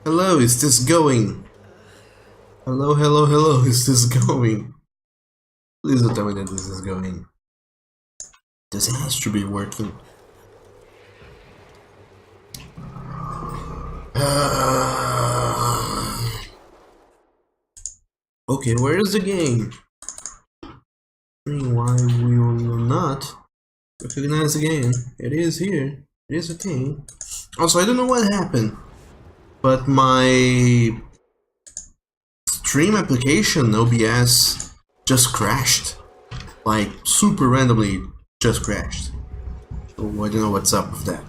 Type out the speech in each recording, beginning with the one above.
Hello, is this going? Hello, hello, hello, is this going? Please don't tell me that this is going. This has to be working. Okay, where is the game? Why will you not recognize the game? It is here. It is a thing. Also, I don't know what happened, but my stream application OBS just crashed. Like, super randomly just crashed. So I don't know what's up with that.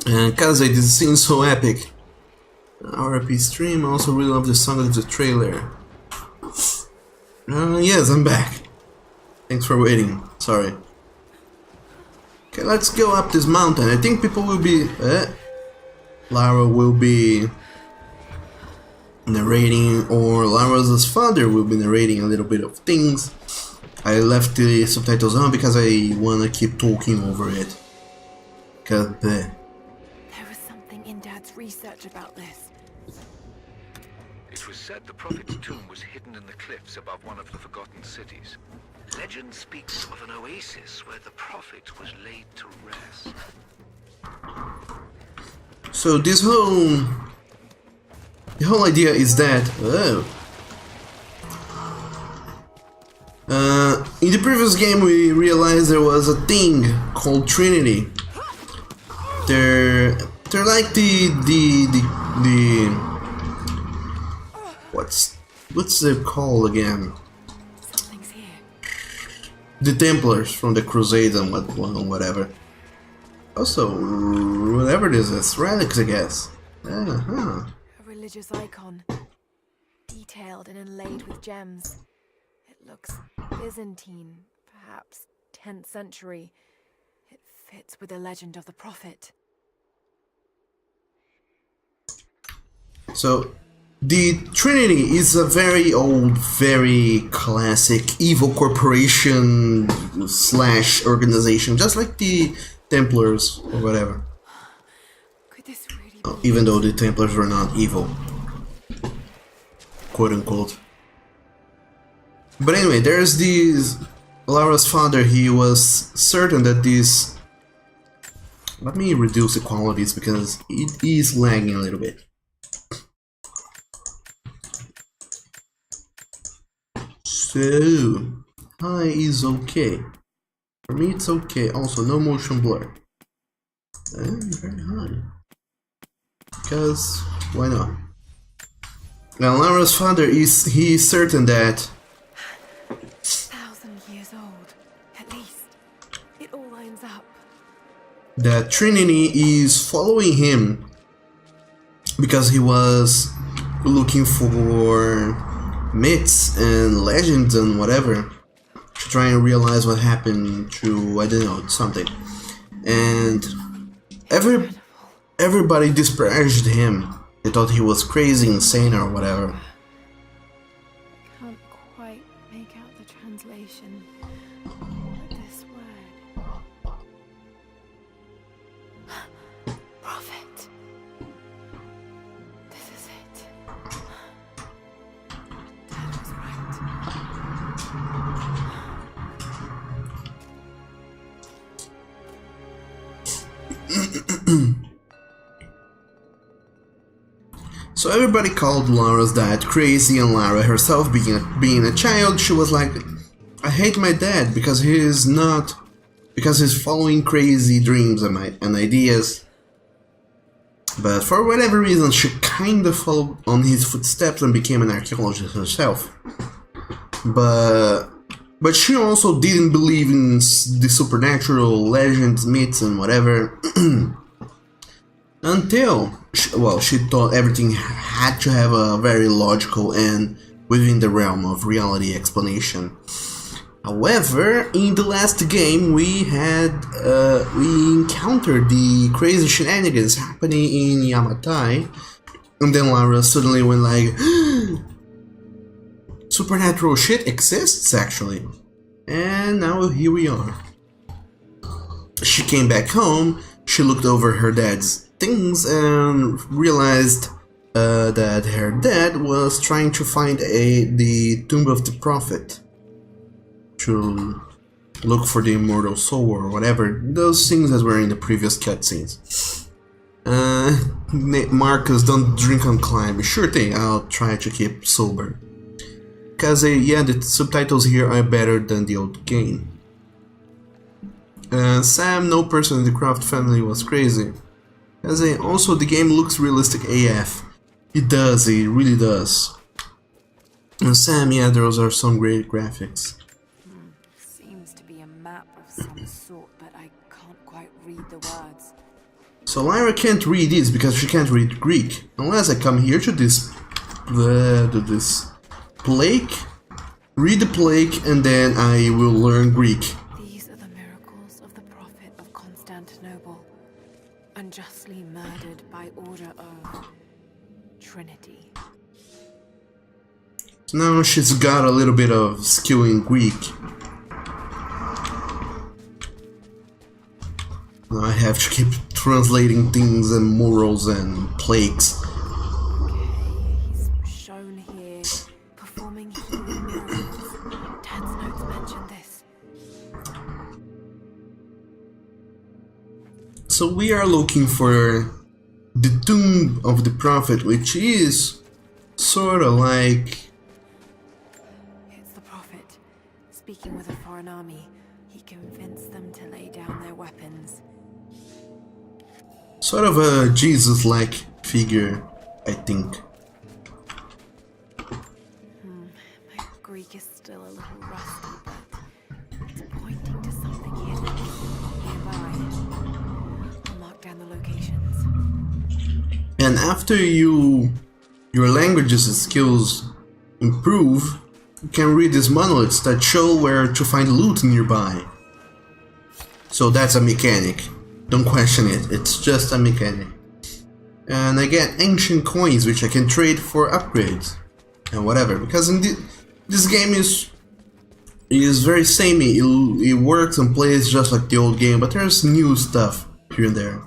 And cause it seems so epic. RIP stream, I also really love the song of the trailer. Yes, I'm back. Thanks for waiting. Sorry. Okay, let's go up this mountain. I think people will be... Lara will be narrating, or Lara's father will be narrating a little bit of things. I left the subtitles on because I wanna keep talking over it. Cause there was something in Dad's research about this. It was said the Prophet's tomb was hidden in the cliffs above one of the forgotten cities. Legend speaks of an oasis where the Prophet was laid to rest. so this whole... the whole idea is that... in the previous game we realized there was a thing called Trinity. They're like the what's it called again? Something's here. The Templars from the Crusades and whatever. Also, whatever this is, relics, I guess. A religious icon, detailed and inlaid with gems. It looks Byzantine, perhaps 10th century. It fits with the legend of the Prophet. So, the Trinity is a very old, very classic evil corporation / organization, just like the Templars or whatever. Could this really be? Even though the Templars were not evil, quote unquote. But anyway, there's this... Lara's father, he was certain that this... Let me reduce the qualities because it is lagging a little bit. So, high is okay. For me it's okay. Also, no motion blur. And very high. Because, why not? Now, Lara's father is certain that 1,000 years old, at least. It all lines up. that Trinity is following him because he was looking for myths and legends and whatever to try and realize what happened to, I don't know, something. And everybody disparaged him. They thought he was crazy, insane, or whatever. Can't quite make out the translation. But this word. Prophet. This is it. Dad was right. So everybody called Lara's dad crazy, and Lara herself, being a child, she was like, I hate my dad because he's following crazy dreams and ideas. But for whatever reason, she kinda followed on his footsteps and became an archaeologist herself. But she also didn't believe in the supernatural, legends, myths, and whatever. Until, she thought everything had to have a very logical and within the realm of reality explanation. However, in the last game we encountered the crazy shenanigans happening in Yamatai, and then Lara suddenly went like, supernatural shit exists actually. And now here we are. She came back home, she looked over her dad's things and realized that her dad was trying to find the Tomb of the Prophet to look for the immortal soul or whatever. Those things that were in the previous cutscenes. Marcus, don't drink and climb. Sure thing, I'll try to keep sober. Because, yeah, the subtitles here are better than the old game. Sam, no person in the Croft family was crazy. As also, the game looks realistic AF. It does, it really does. And Sam, yeah, those are some great graphics. Seems to be a map of some sort, but I can't quite read the words. So Lyra can't read this because she can't read Greek. Unless I come here to this plaque, read the plaque, and then I will learn Greek. These are the miracles of the Prophet of Constantinople, unjustly murdered by order of Trinity. Now she's got a little bit of skill in Greek. Now I have to keep translating things and morals and plagues. Okay, he's shown here performing healing miracles. Dad's notes mention this. So we are looking for the Tomb of the Prophet, which is sort of like... It's the Prophet. Speaking with a foreign army, he convinced them to lay down their weapons. sort of a Jesus-like figure, I think. My Greek is still a little rusty, but it's pointing to something hidden nearby. I'll mark down the locations. And after your languages and skills improve, you can read these monoliths that show where to find loot nearby. So that's a mechanic. Don't question it, it's just a mechanic. And I get ancient coins which I can trade for upgrades and whatever, because in this game is very samey. It works and plays just like the old game, but there's new stuff here and there.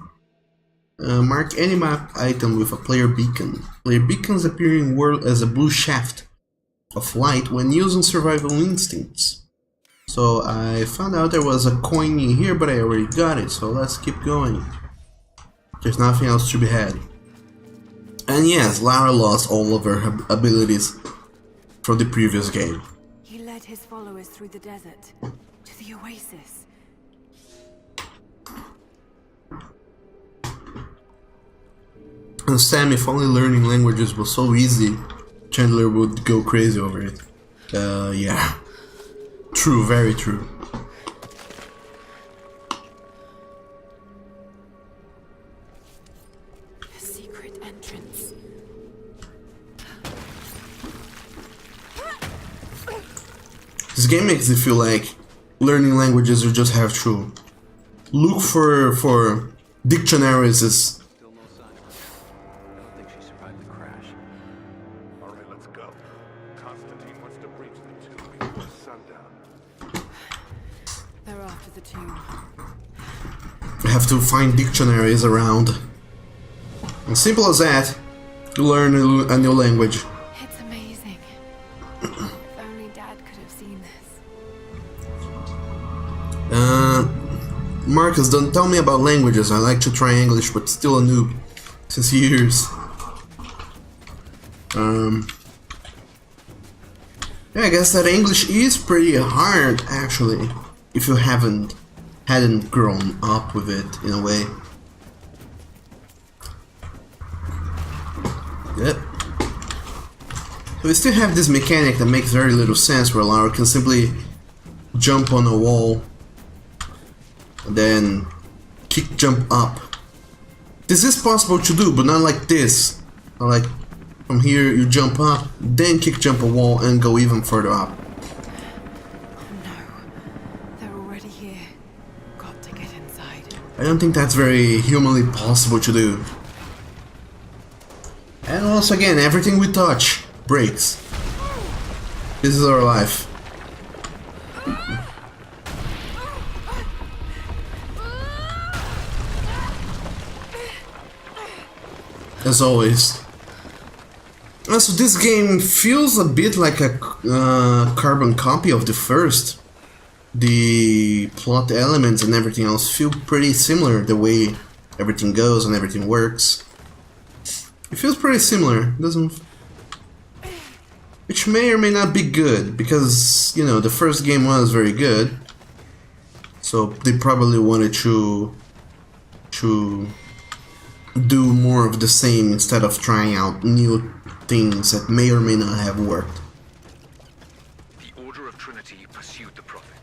Mark any map item with a player beacon. Player beacons appear in world as a blue shaft of light when using survival instincts. So I found out there was a coin in here, but I already got it, so let's keep going. There's nothing else to be had. And yes, Lara lost all of her abilities from the previous game. He led his followers through the desert to the oasis. And Sam, if only learning languages was so easy, Chandler would go crazy over it. Yeah. True, very true. A secret entrance. This game makes it feel like learning languages you just have to look for dictionaries. Still no sign of her. I don't think she survived the crash. All right, let's go. Constantine wants to breach the tomb before sundown. They're after the tomb. I have to find dictionaries around. As simple as that, you learn a new language. It's amazing. If only Dad could have seen this. Marcus, don't tell me about languages. I like to try English, but still a noob. Since years. Yeah, I guess that English is pretty hard, actually, if you hadn't grown up with it, in a way. Yep. So we still have this mechanic that makes very little sense, where Lara can simply jump on a wall and then kick jump up. This is possible to do, but not like this. Not like from here you jump up, then kick jump a wall and go even further up. No, they're already here. Got to get inside. I don't think that's very humanly possible to do. And also again, everything we touch breaks. This is our life. as always. Also, this game feels a bit like a carbon copy of the first. The plot elements and everything else feel pretty similar, the way everything goes and everything works. It feels pretty similar, doesn't? Which may or may not be good, because, you know, the first game was very good. So they probably wanted to do more of the same instead of trying out new things that may or may not have worked. The Order of Trinity pursued the Prophet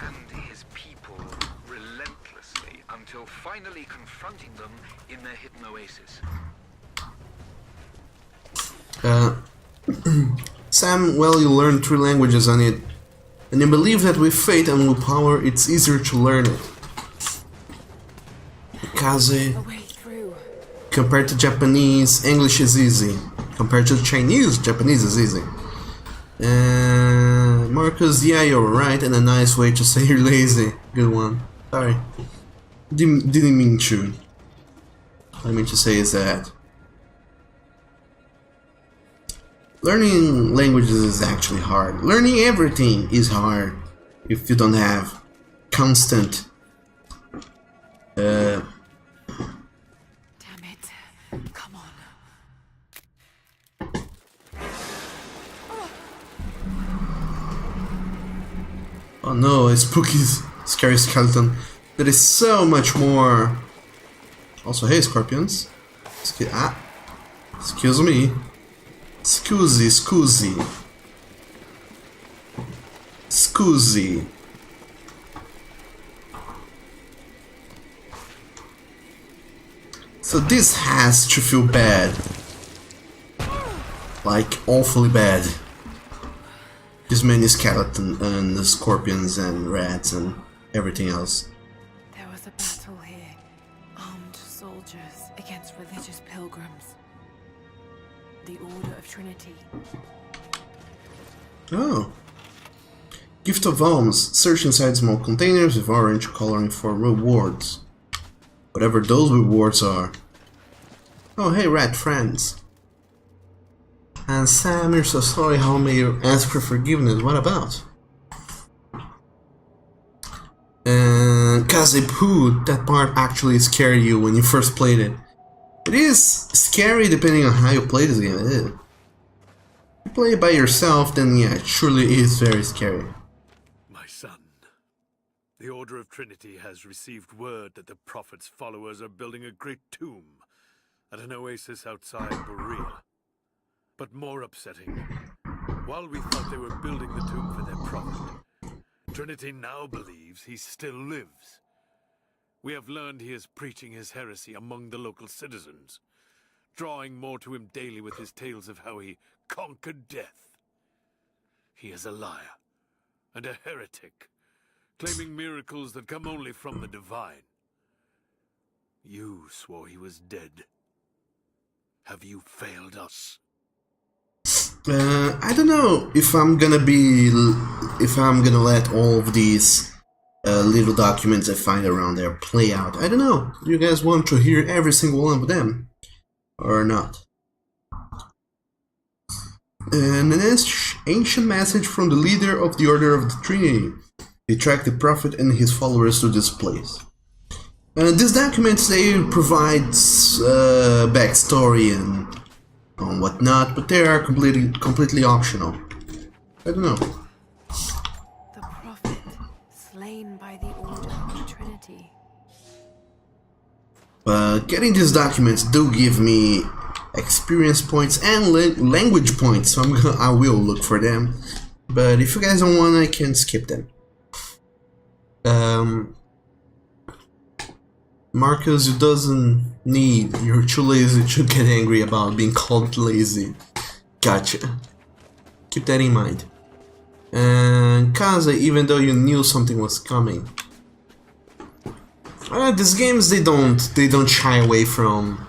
and his people relentlessly until finally confronting them in their hidden oasis. Sam, well, you learned 3 languages on it, and you believe that with faith and willpower it's easier to learn it. Kaze, A way through. compared to Japanese, English is easy. Compared to Chinese, Japanese is easy. Marcus, yeah, you're right, and a nice way to say you're lazy. Good one. Sorry. Didn't mean to. What I mean to say is that learning languages is actually hard. Learning everything is hard if you don't have constant Damn it. Come on. oh no, a spooky, scary skeleton. There is so much more. Also, hey, scorpions. Excuse me. Scusi. So this has to feel bad. Like, awfully bad. This many skeleton and the scorpions and rats and everything else. There was a battle here. Armed soldiers against religious pilgrims. The Order of Trinity. Oh. Gift of alms. Search inside small containers with orange coloring for rewards. Whatever those rewards are. Oh, hey, rat friends. And Sam, you're so sorry. How may you ask for forgiveness? What about? And Kazepoo, that part actually scared you when you first played it. It is scary depending on how you play this game. It is. If you play it by yourself, then yeah, it surely is very scary. My son, the Order of Trinity has received word that the Prophet's followers are building a great tomb at an oasis outside Berea. But more upsetting, while we thought they were building the tomb for their Prophet, Trinity now believes he still lives. We have learned he is preaching his heresy among the local citizens, drawing more to him daily with his tales of how he conquered death. He is a liar and a heretic, claiming miracles that come only from the divine. You swore he was dead. Have you failed us? I don't know if I'm gonna let all of these little documents I find around there play out. I don't know. Do you guys want to hear every single one of them or not? And an ancient message from the leader of the Order of the Trinity. They track the Prophet and his followers to this place. These documents, they provide backstory and whatnot, but they are completely optional. I don't know. The Prophet, slain by the Order of the Trinity. But getting these documents do give me experience points and language points, so I will look for them. But if you guys don't want, I can skip them. Marcus, you doesn't need. You're too lazy to get angry about being called lazy. Gotcha. Keep that in mind. And Kaze, even though you knew something was coming. These games, they don't shy away from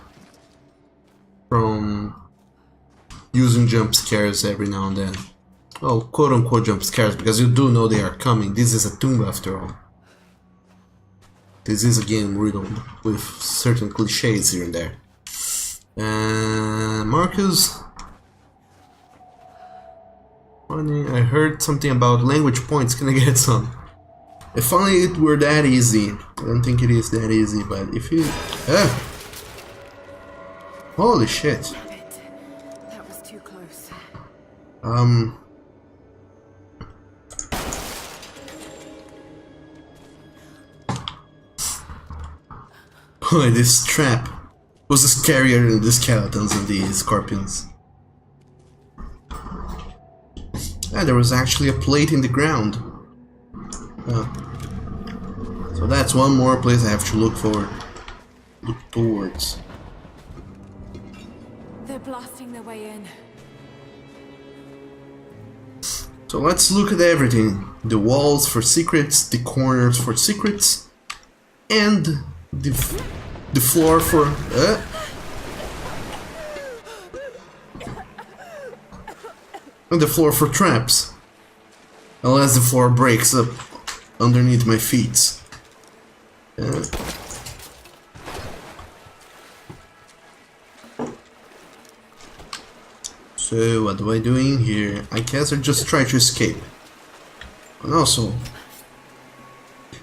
using jump scares every now and then. Well, quote unquote jump scares, because you do know they are coming. This is a tomb after all. This is a game riddled with certain cliches here and there. Marcus. Funny, I heard something about language points. Can I get some? If only it were that easy. I don't think it is that easy, but if you... Holy shit. Damn it. That was too close. Boy, this trap was scarier than the skeletons and the scorpions. Ah, there was actually a plate in the ground. So that's one more place I have to look towards. They're blasting their way in. So let's look at everything. The walls for secrets, the corners for secrets, and the floor for... and the floor for traps. Unless the floor breaks up underneath my feet. So what do I do in here? I guess I just try to escape. And also,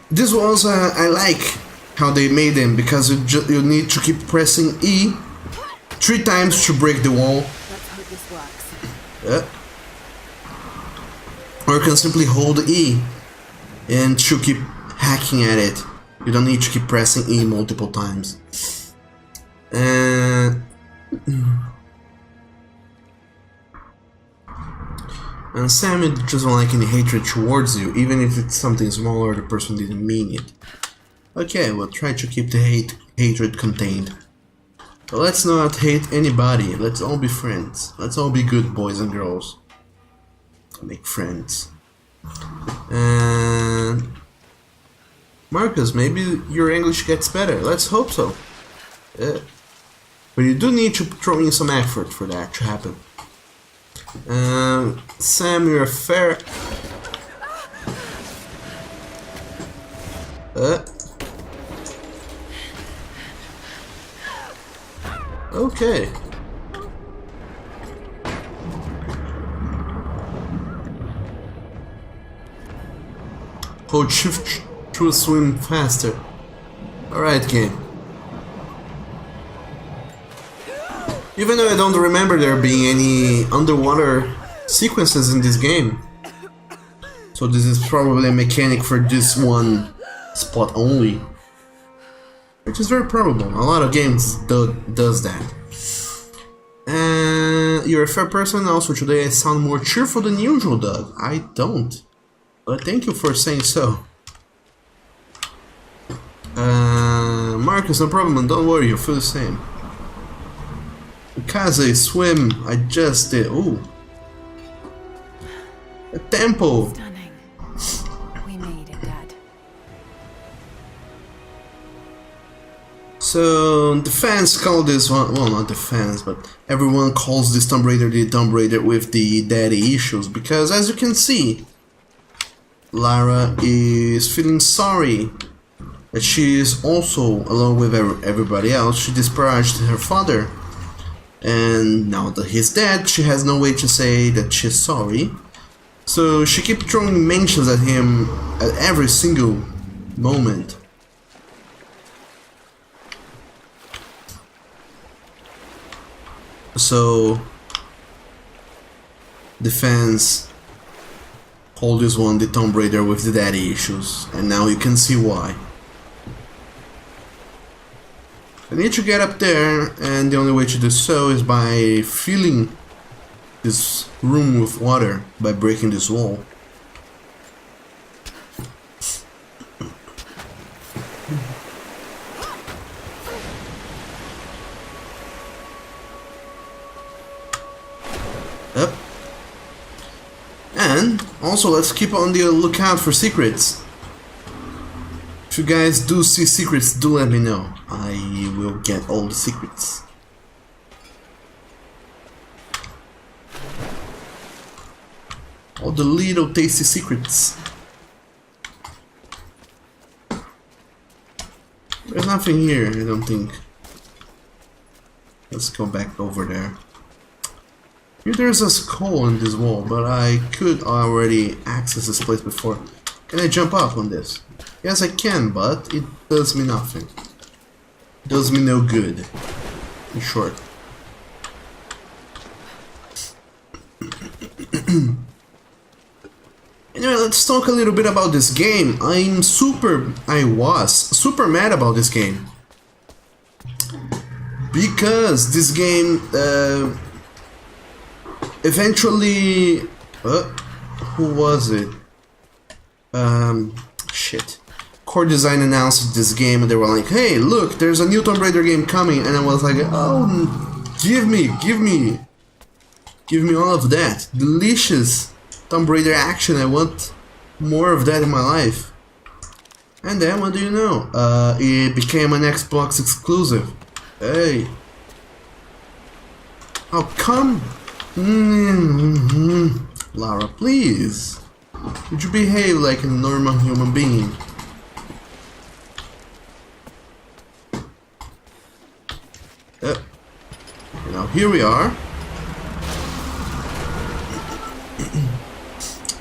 this was I like how they made them, because you need to keep pressing E 3 times to break the wall. Let's hope this works. Or you can simply hold E and to keep hacking at it. You don't need to keep pressing E multiple times. And Sam doesn't like any hatred towards you, even if it's something small or the person didn't mean it. Okay, we'll try to keep the hatred contained. But let's not hate anybody. Let's all be friends. Let's all be good boys and girls. Make friends. And Marcus, maybe your English gets better. Let's hope so. But you do need to throw in some effort for that to happen. Sam, you're a fair... Okay. Hold shift to swim faster. Alright, game. Even though I don't remember there being any underwater sequences in this game. So this is probably a mechanic for this one spot only. Which is very probable. A lot of games does that. And you're a fair person. Also today I sound more cheerful than usual, Doug. I don't. But thank you for saying so. Marcus, no problem. Don't worry, you feel the same. Kaze, swim. I just did. Ooh. A temple. Stunning. We made it, Dad. So the fans call this one, well, not the fans, but everyone calls this Tomb Raider the Tomb Raider with the daddy issues, because as you can see, Lara is feeling sorry that she is also, along with everybody else, she disparaged her father, and now that he's dead, she has no way to say that she's sorry, so she keeps throwing mentions at him at every single moment. So the fans call this one the Tomb Raider with the daddy issues, and now you can see why. I need to get up there, and the only way to do so is by filling this room with water, by breaking this wall. Yep. And also let's keep on the lookout for secrets. If you guys do see secrets, do let me know. I will get all the secrets. All the little tasty secrets. There's nothing here, I don't think. Let's go back over there. Here there's a skull in this wall, but I could already access this place before. Can I jump up on this? Yes, I can, but it does me nothing. It does me no good. In short. Anyway, let's talk a little bit about this game. I was super mad about this game. Because this game eventually who was it? Shit. Core Design announced this game and they were like, hey, look, there's a new Tomb Raider game coming, and I was like, oh, give me all of that. Delicious Tomb Raider action. I want more of that in my life. And then, what do you know? It became an Xbox exclusive. Hey. How come? Lara, please. Would you behave like a normal human being? Now here we are.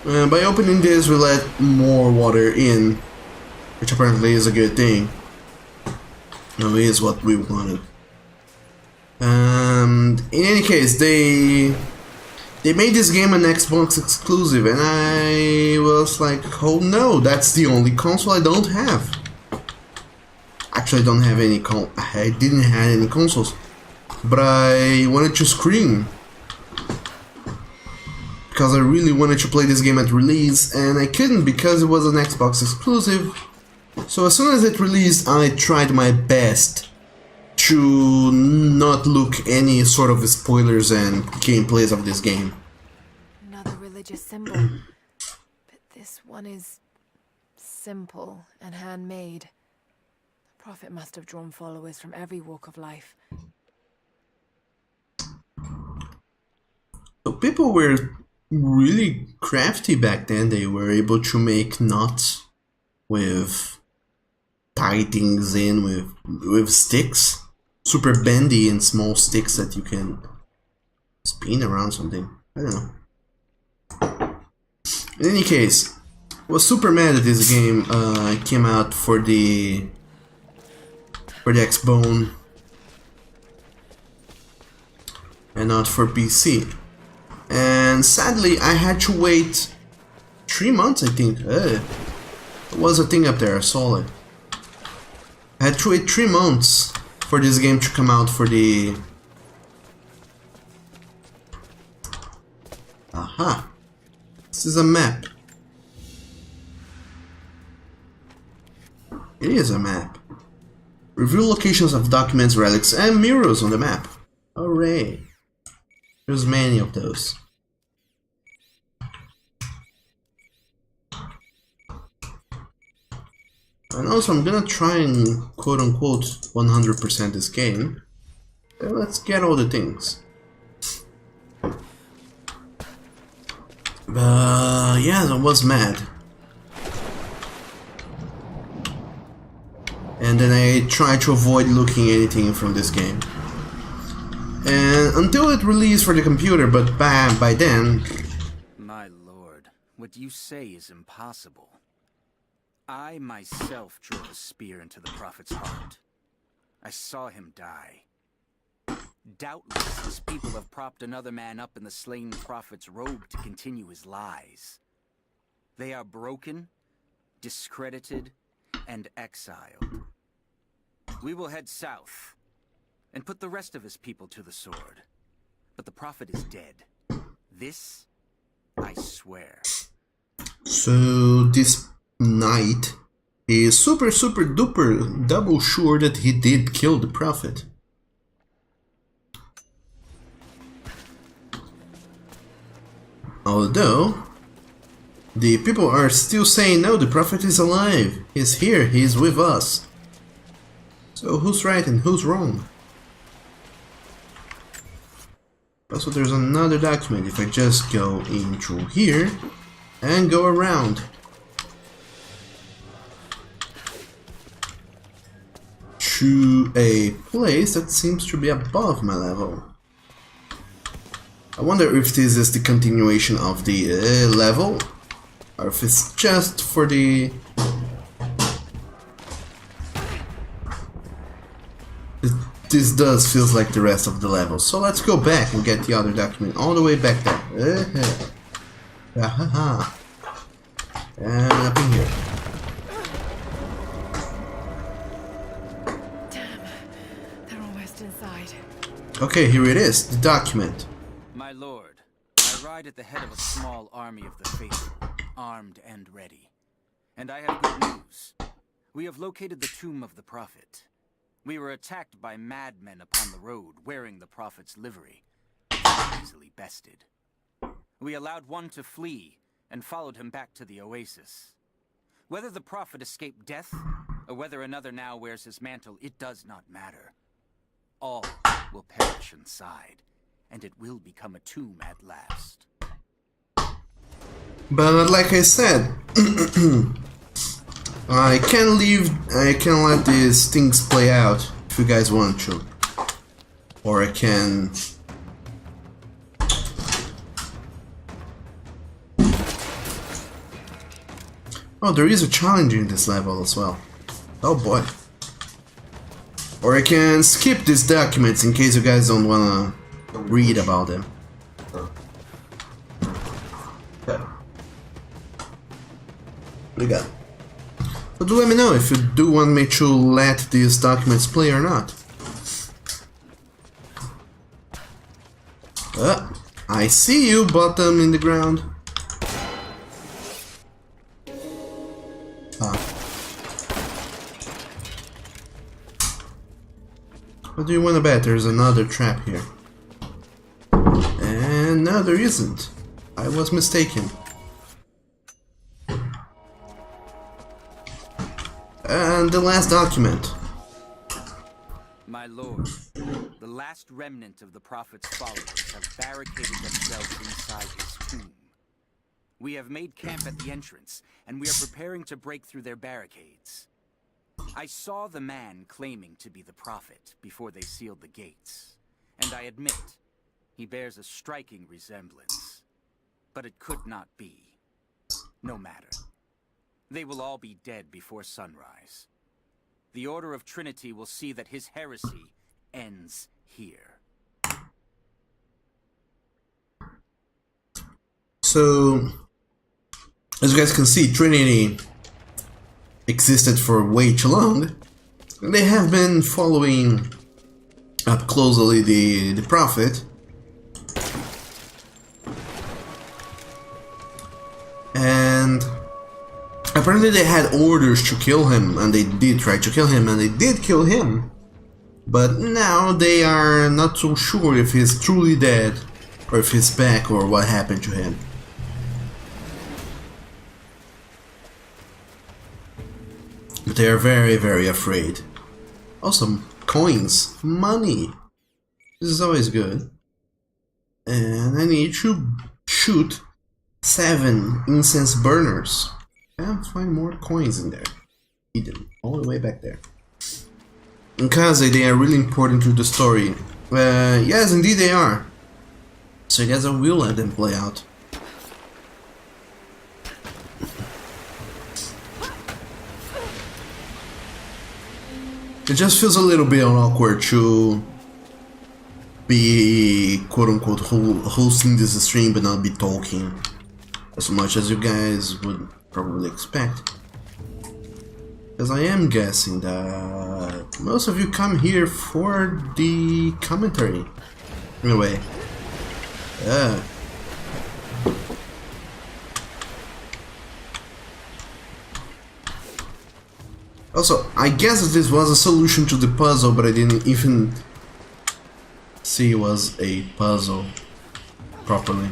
By opening this, we let more water in, which apparently is a good thing. No, it is what we wanted. And in any case, they made this game an Xbox exclusive, and I was like, oh no, that's the only console I don't have. Actually, I don't have any I didn't have any consoles, but I wanted to scream because I really wanted to play this game at release, and I couldn't because it was an Xbox exclusive. So as soon as it released, I tried my best to not look any sort of spoilers and gameplays of this game. Another religious symbol. But this one is simple and handmade. The prophet must have drawn followers from every walk of life. So people were really crafty back then. They were able to make knots with tie things in with sticks, super bendy and small sticks that you can spin around something. I don't know. In any case, I was super mad at this game. It came out for the Xbone and not for PC. And sadly, I had to wait 3 months, I think. There was a thing up there, I saw it. I had to wait 3 months for this game to come out for the... Aha! This is a map. It is a map. Reveal locations of documents, relics, and mirrors on the map. Hooray! There's many of those. And also, I'm gonna try and quote-unquote 100% this game. Let's get all the things. Yeah, I was mad. And then I tried to avoid looking anything from this game. And until it released for the computer, but by then... My lord, what you say is impossible. I myself drove a spear into the prophet's heart. I saw him die. Doubtless, his people have propped another man up in the slain prophet's robe to continue his lies. They are broken, discredited, and exiled. We will head south and put the rest of his people to the sword. But the prophet is dead. This, I swear. So this knight is super duper double sure that he did kill the prophet. Although the people are still saying, no, the prophet is alive, he's here, he's with us. So who's right and who's wrong? Also, there's another document. If I just go in through here and go around to a place that seems to be above my level. I wonder if this is the continuation of the level, or if it's just for the... This does feels like the rest of the level, so let's go back and get the other document all the way back there. And up in here. Damn, they're almost inside. Okay, here it is, the document. My lord, I ride at the head of a small army of the faithful, armed and ready. And I have good news. We have located the tomb of the prophet. We were attacked by madmen upon the road, wearing the prophet's livery. Easily bested. We allowed one to flee, and followed him back to the oasis. Whether the prophet escaped death, or whether another now wears his mantle, it does not matter. All will perish inside, and it will become a tomb at last. But like I said, I can't let these things play out if you guys want to. Or I can... Oh, there is a challenge in this level as well. Oh boy. Or I can skip these documents in case you guys don't wanna read about them. What do you got? So do let me know if you do want me to let these documents play or not. I see you, bottom in the ground. What do you want to bet? There's another trap here. And no, there isn't. I was mistaken. And the last document. My lord, the last remnant of the prophet's followers have barricaded themselves inside his tomb. We have made camp at the entrance, and we are preparing to break through their barricades. I saw the man claiming to be the prophet before they sealed the gates, and I admit, he bears a striking resemblance. But it could not be. No matter. They will all be dead before sunrise. The Order of Trinity will see that his heresy ends here. So, as you guys can see, Trinity existed for way too long. They have been following up closely the prophet. And apparently they had orders to kill him, and they did try to kill him, and they did kill him. But now they are not so sure if he's truly dead, or if he's back, or what happened to him. But they are very, very afraid. Also, coins, money. This is always good. And I need to shoot 7 incense burners. And find more coins in there. Hidden, all the way back there. Because they are really important to the story. Yes, indeed they are. So I guess I will let them play out. It just feels a little bit awkward to be quote-unquote hosting this stream but not be talking as much as you guys would probably expect. Because I am guessing that most of you come here for the commentary. Anyway. Also, I guess that this was a solution to the puzzle, but I didn't even see it was a puzzle properly.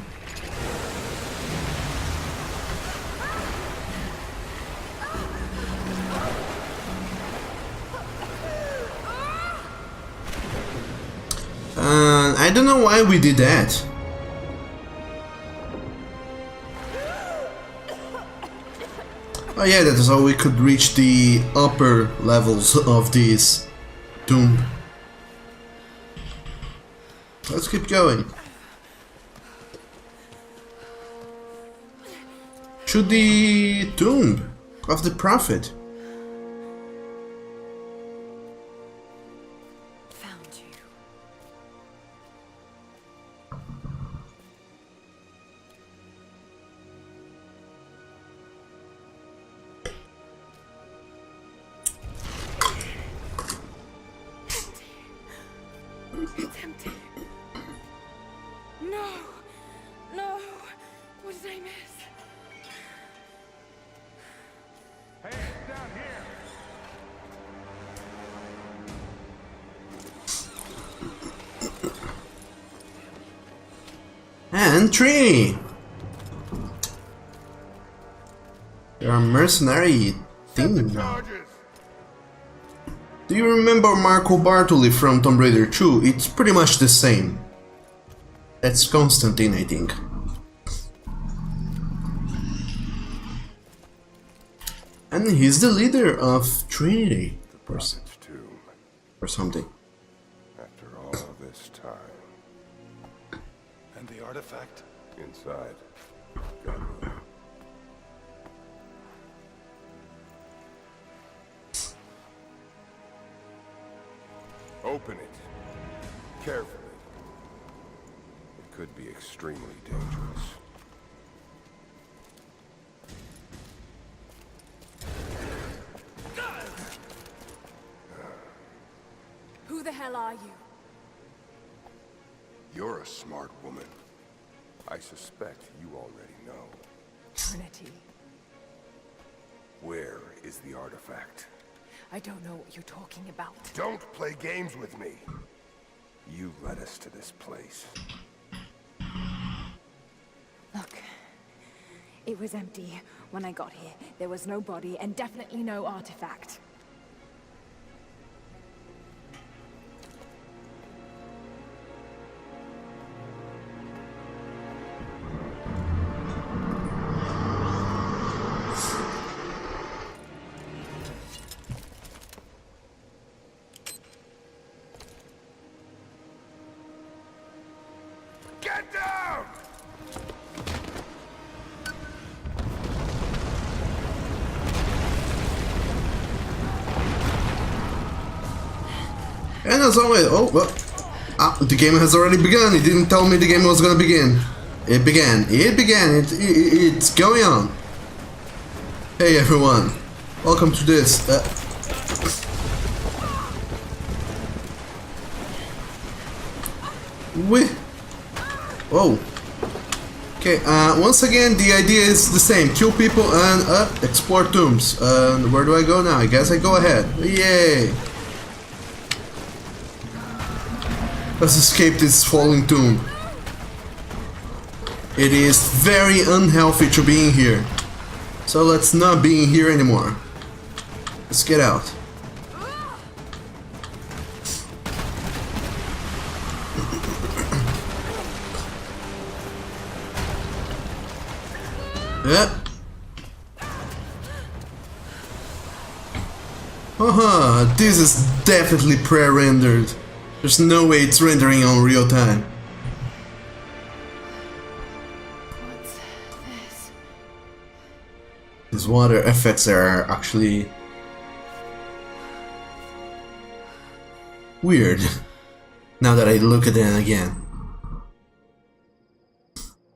I don't know why we did that. Oh yeah, that is how we could reach the upper levels of this tomb. Let's keep going. To the tomb of the prophet. Found you. It's empty. No! No! What did I miss? And Trinity! You're a mercenary thing now. Do you remember Marco Bartoli from Tomb Raider 2? It's pretty much the same. That's Constantine, I think. And he's the leader of Trinity. Or something. After all this time. And the artifact? Inside. Godmother. Open it. Carefully. It could be extremely dangerous. Who the hell are you? You're a smart woman. I suspect you already know. Trinity. Where is the artifact? I don't know what you're talking about. Don't play games with me. You led us to this place. Look. It was empty when I got here. There was no body and definitely no artifact. Get down! And as always, oh well, the game has already begun. It didn't tell me the game was gonna begin. It began. It's going on. Hey everyone, welcome to this. Whoa. Okay. Once again, the idea is the same: kill people and explore tombs. Where do I go now? I guess I go ahead. Yay! Let's escape this falling tomb. It is very unhealthy to be in here. So let's not be in here anymore. Let's get out. Yep. Haha, this is definitely pre-rendered. There's no way it's rendering on real time. What's this? These water effects are actually weird. Now that I look at them again.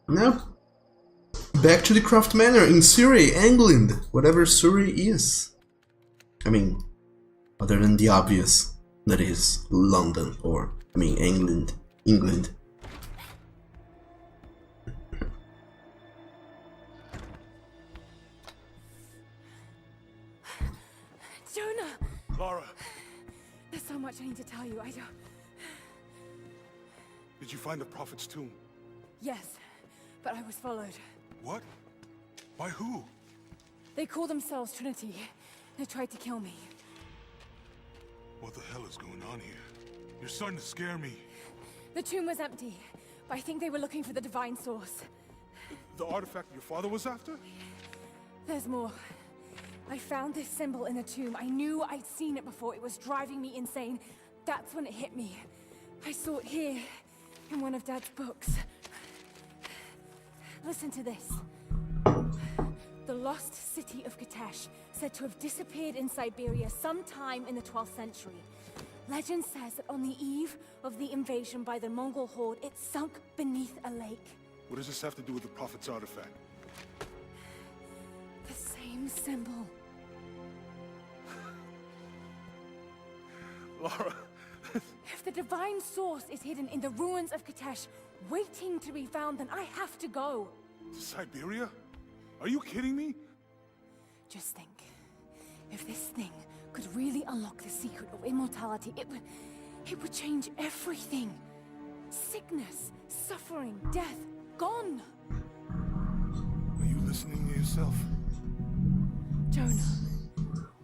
Now, back to the Croft Manor in Surrey, England. Whatever Surrey is. I mean, other than the obvious. That is London, or, I mean, England. Jonah! Lara, There's so much I need to tell you. I don't... did you find the Prophet's tomb? Yes, but I was followed. What? By who? They call themselves Trinity. They tried to kill me. What the hell is going on here? You're starting to scare me. The tomb was empty, but I think they were looking for the divine source. The artifact your father was after? There's more. I found this symbol in the tomb. I knew I'd seen it before. It was driving me insane. That's when it hit me. I saw it here, in one of Dad's books. Listen to this. The lost city of Kitesh, said to have disappeared in Siberia sometime in the 12th century. Legend says that on the eve of the invasion by the Mongol horde, it sunk beneath a lake. What does this have to do with the Prophet's artifact? The same symbol. Lara... If the divine source is hidden in the ruins of Kitesh, waiting to be found, then I have to go. To Siberia? Are you kidding me? Just think. If this thing could really unlock the secret of immortality, it would change everything. Sickness, suffering, death, gone. Are you listening to yourself? Jonah,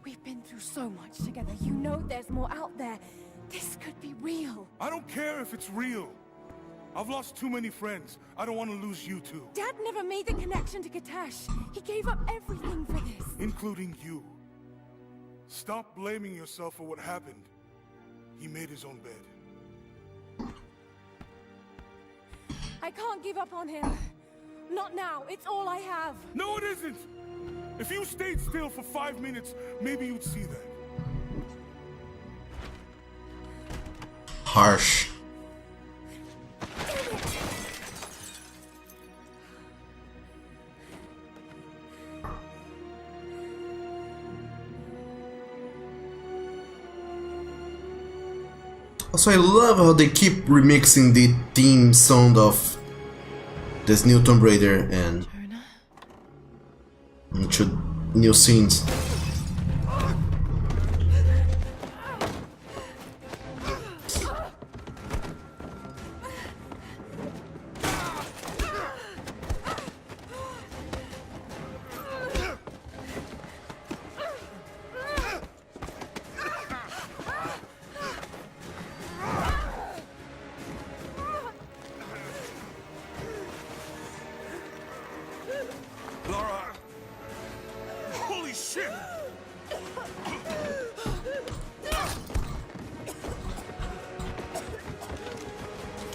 we've been through so much together. You know there's more out there. This could be real. I don't care if it's real. I've lost too many friends. I don't want to lose you too. Dad never made the connection to Kitesh. He gave up everything for this. Including you. Stop blaming yourself for what happened. He made his own bed. I can't give up on him. Not now. It's all I have. No, it isn't! If you stayed still for 5 minutes, maybe you'd see that. Harsh. Also, I love how they keep remixing the theme sound of this new Tomb Raider and into new scenes. Lara! Holy shit!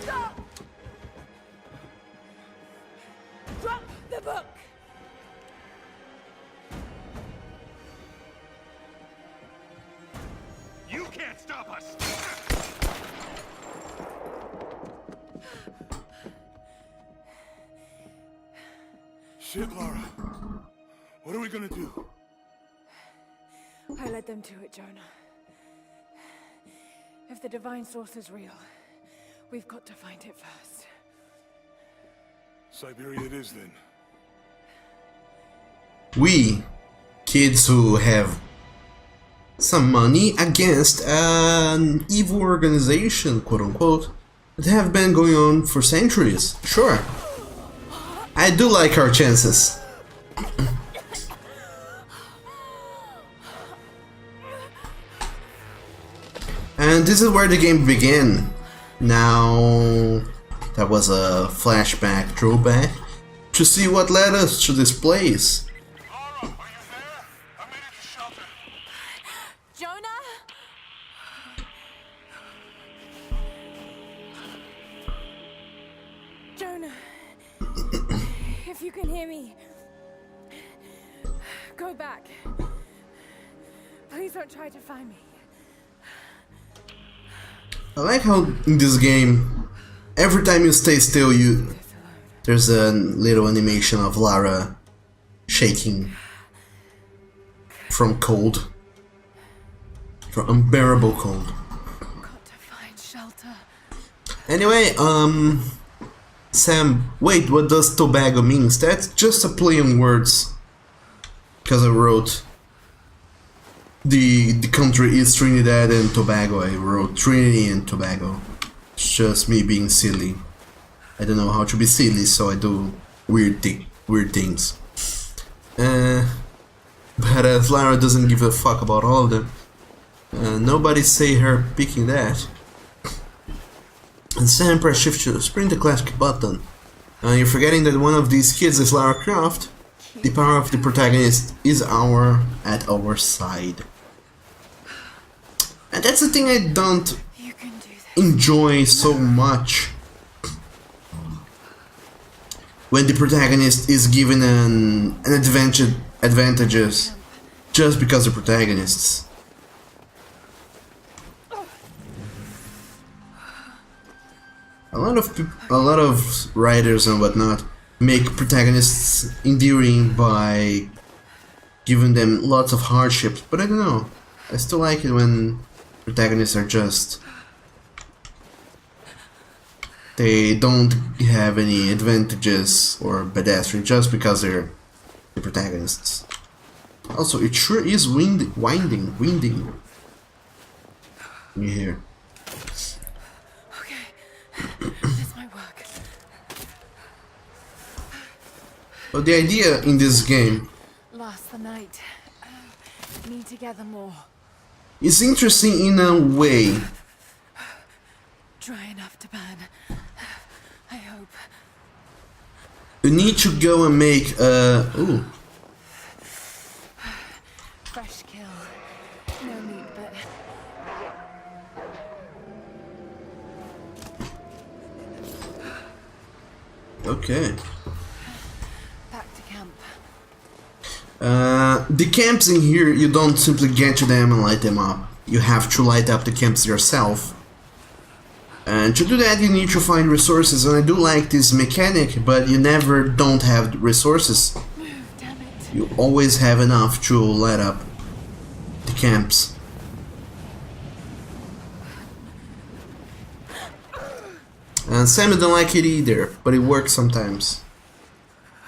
Stop! Drop the book! You can't stop us! Shit, Lara. What are we gonna do? I led them to it, Jonah. If the divine source is real, we've got to find it first. Siberia it is, then. We, kids who have some money against an evil organization, quote unquote, that have been going on for centuries. Sure. I do like our chances. And this is where the game began. Now, that was a flashback throwback to see what led us to this place. Lara, are you there? I made it to shelter. Jonah? Jonah, if you can hear me, go back. Please don't try to find me. I like how in this game, every time you stay still, there's a little animation of Lara shaking from cold, from unbearable cold. Got to find shelter. Anyway, Sam, wait, what does Tobago means? That's just a play on words. Because I wrote the country is Trinidad and Tobago. I wrote Trinity and Tobago. It's just me being silly. I don't know how to be silly, so I do weird things. But as Lara doesn't give a fuck about all of them, nobody say her picking that. And Sam press shift to sprint the classic button. You're forgetting that one of these kids is Lara Croft. The power of the protagonist is at our side. And that's the thing I don't enjoy so much when the protagonist is given an advantages just because they're protagonists. A lot of writers and whatnot make protagonists endearing by giving them lots of hardships, but I don't know. I still like it when protagonists are just... they don't have any advantages or badassery just because they're the protagonists. Also, it sure is winding. You hear? This might work. But the idea in this game Last the night. Need to gather more. is interesting in a way. Dry enough to burn. I hope. You need to go and make a... ooh. Fresh kill. No meat, but... Okay. back to camp. The camps in here, you don't simply get to them and light them up. You have to light up the camps yourself. And to do that, you need to find resources, and I do like this mechanic, but you never don't have resources. Damn it. You always have enough to light up the camps. And Sam don't like it either, but it works sometimes.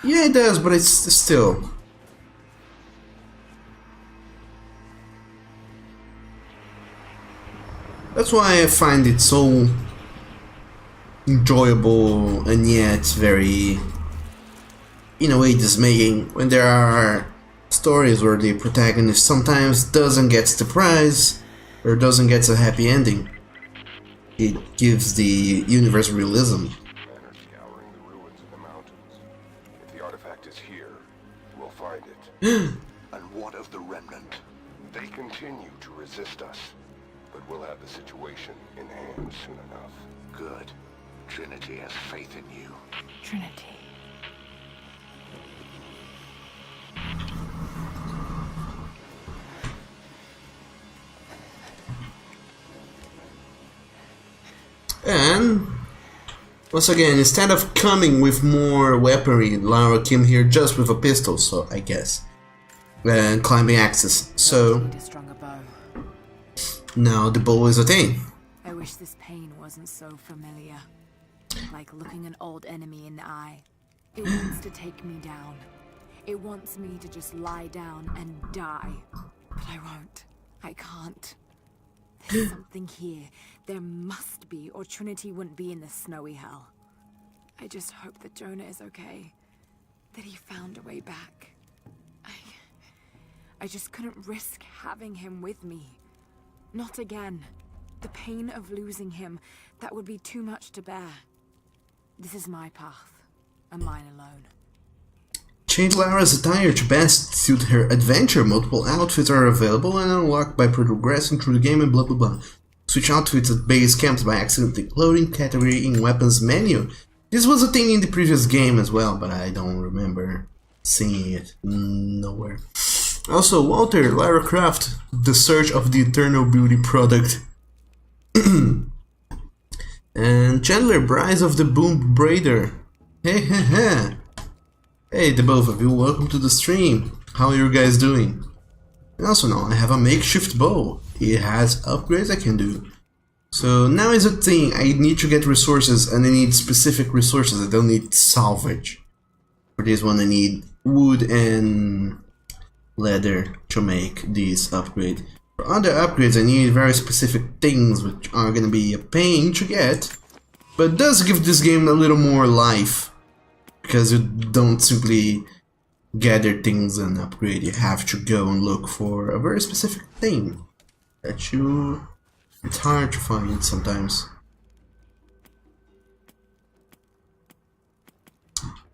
Yeah, it does, but it's still... That's why I find it so enjoyable and yet very, in a way, dismaying when there are stories where the protagonist sometimes doesn't get the prize or doesn't get a happy ending. It gives the universe realism. Men are scouring the ruins of the mountains. If the artifact is here, we'll find it. And what of the remnant? They continue to resist us, but we'll have the situation in hand soon enough. Good. Trinity has faith in you. Trinity. And once again, instead of coming with more weaponry, Lara came here just with a pistol, so I guess. And climbing axes. So Need a stronger bow. now the bow is a thing. I wish this pain wasn't so familiar. Like looking an old enemy in the eye. It wants to take me down. It wants me to just lie down and die. But I won't. I can't. There's something here. There must be, or Trinity wouldn't be in this snowy hell. I just hope that Jonah is okay. That he found a way back. I just couldn't risk having him with me. Not again. The pain of losing him, that would be too much to bear. This is my path, and mine alone. Change Lara's attire to best suit her adventure. Multiple outfits are available and unlocked by progressing through the game and blah blah blah. Switch outfits at base camps by accidentally loading category in weapons menu. This was a thing in the previous game as well, but I don't remember seeing it nowhere. Also, Walter, Lara Croft, The Search of the Eternal Beauty Product. And Chandler, Bryce of the Boom Braider. Hey, hey, hey. Hey, the both of you, welcome to the stream. How are you guys doing? And also now I have a makeshift bow. It has upgrades I can do. So now is a thing, I need to get resources and I need specific resources. I don't need salvage. For this one I need wood and leather to make this upgrade. For other upgrades I need very specific things which are gonna be a pain to get. But does give this game a little more life. Because you don't simply gather things and upgrade, you have to go and look for a very specific thing that you... it's hard to find sometimes.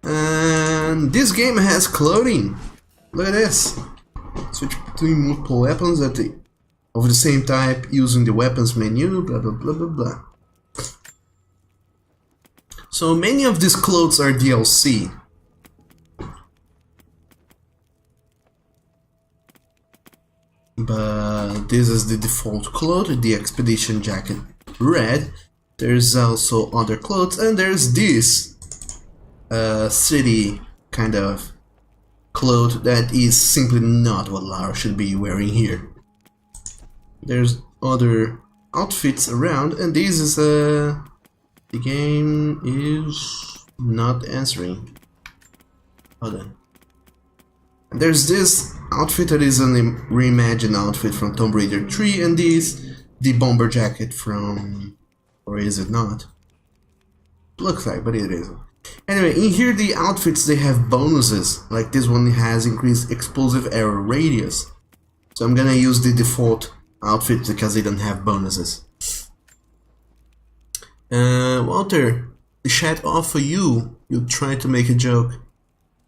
And this game has clothing. Look at this. Switch between multiple weapons of the same type using the weapons menu, blah blah blah blah blah. So many of these clothes are DLC. But this is the default clothes, the expedition jacket red. There's also other clothes, and there's this city kind of cloth that is simply not what Lara should be wearing here. There's other outfits around, and this is the game is not answering. Hold on. And there's this outfit that is a reimagined outfit from Tomb Raider 3, and this the bomber jacket from, or is it not? Looks like, but it isn't. Anyway, in here the outfits, they have bonuses, like this one has increased explosive arrow radius. So I'm gonna use the default outfit because they don't have bonuses. Walter, the chat off for you. You tried to make a joke.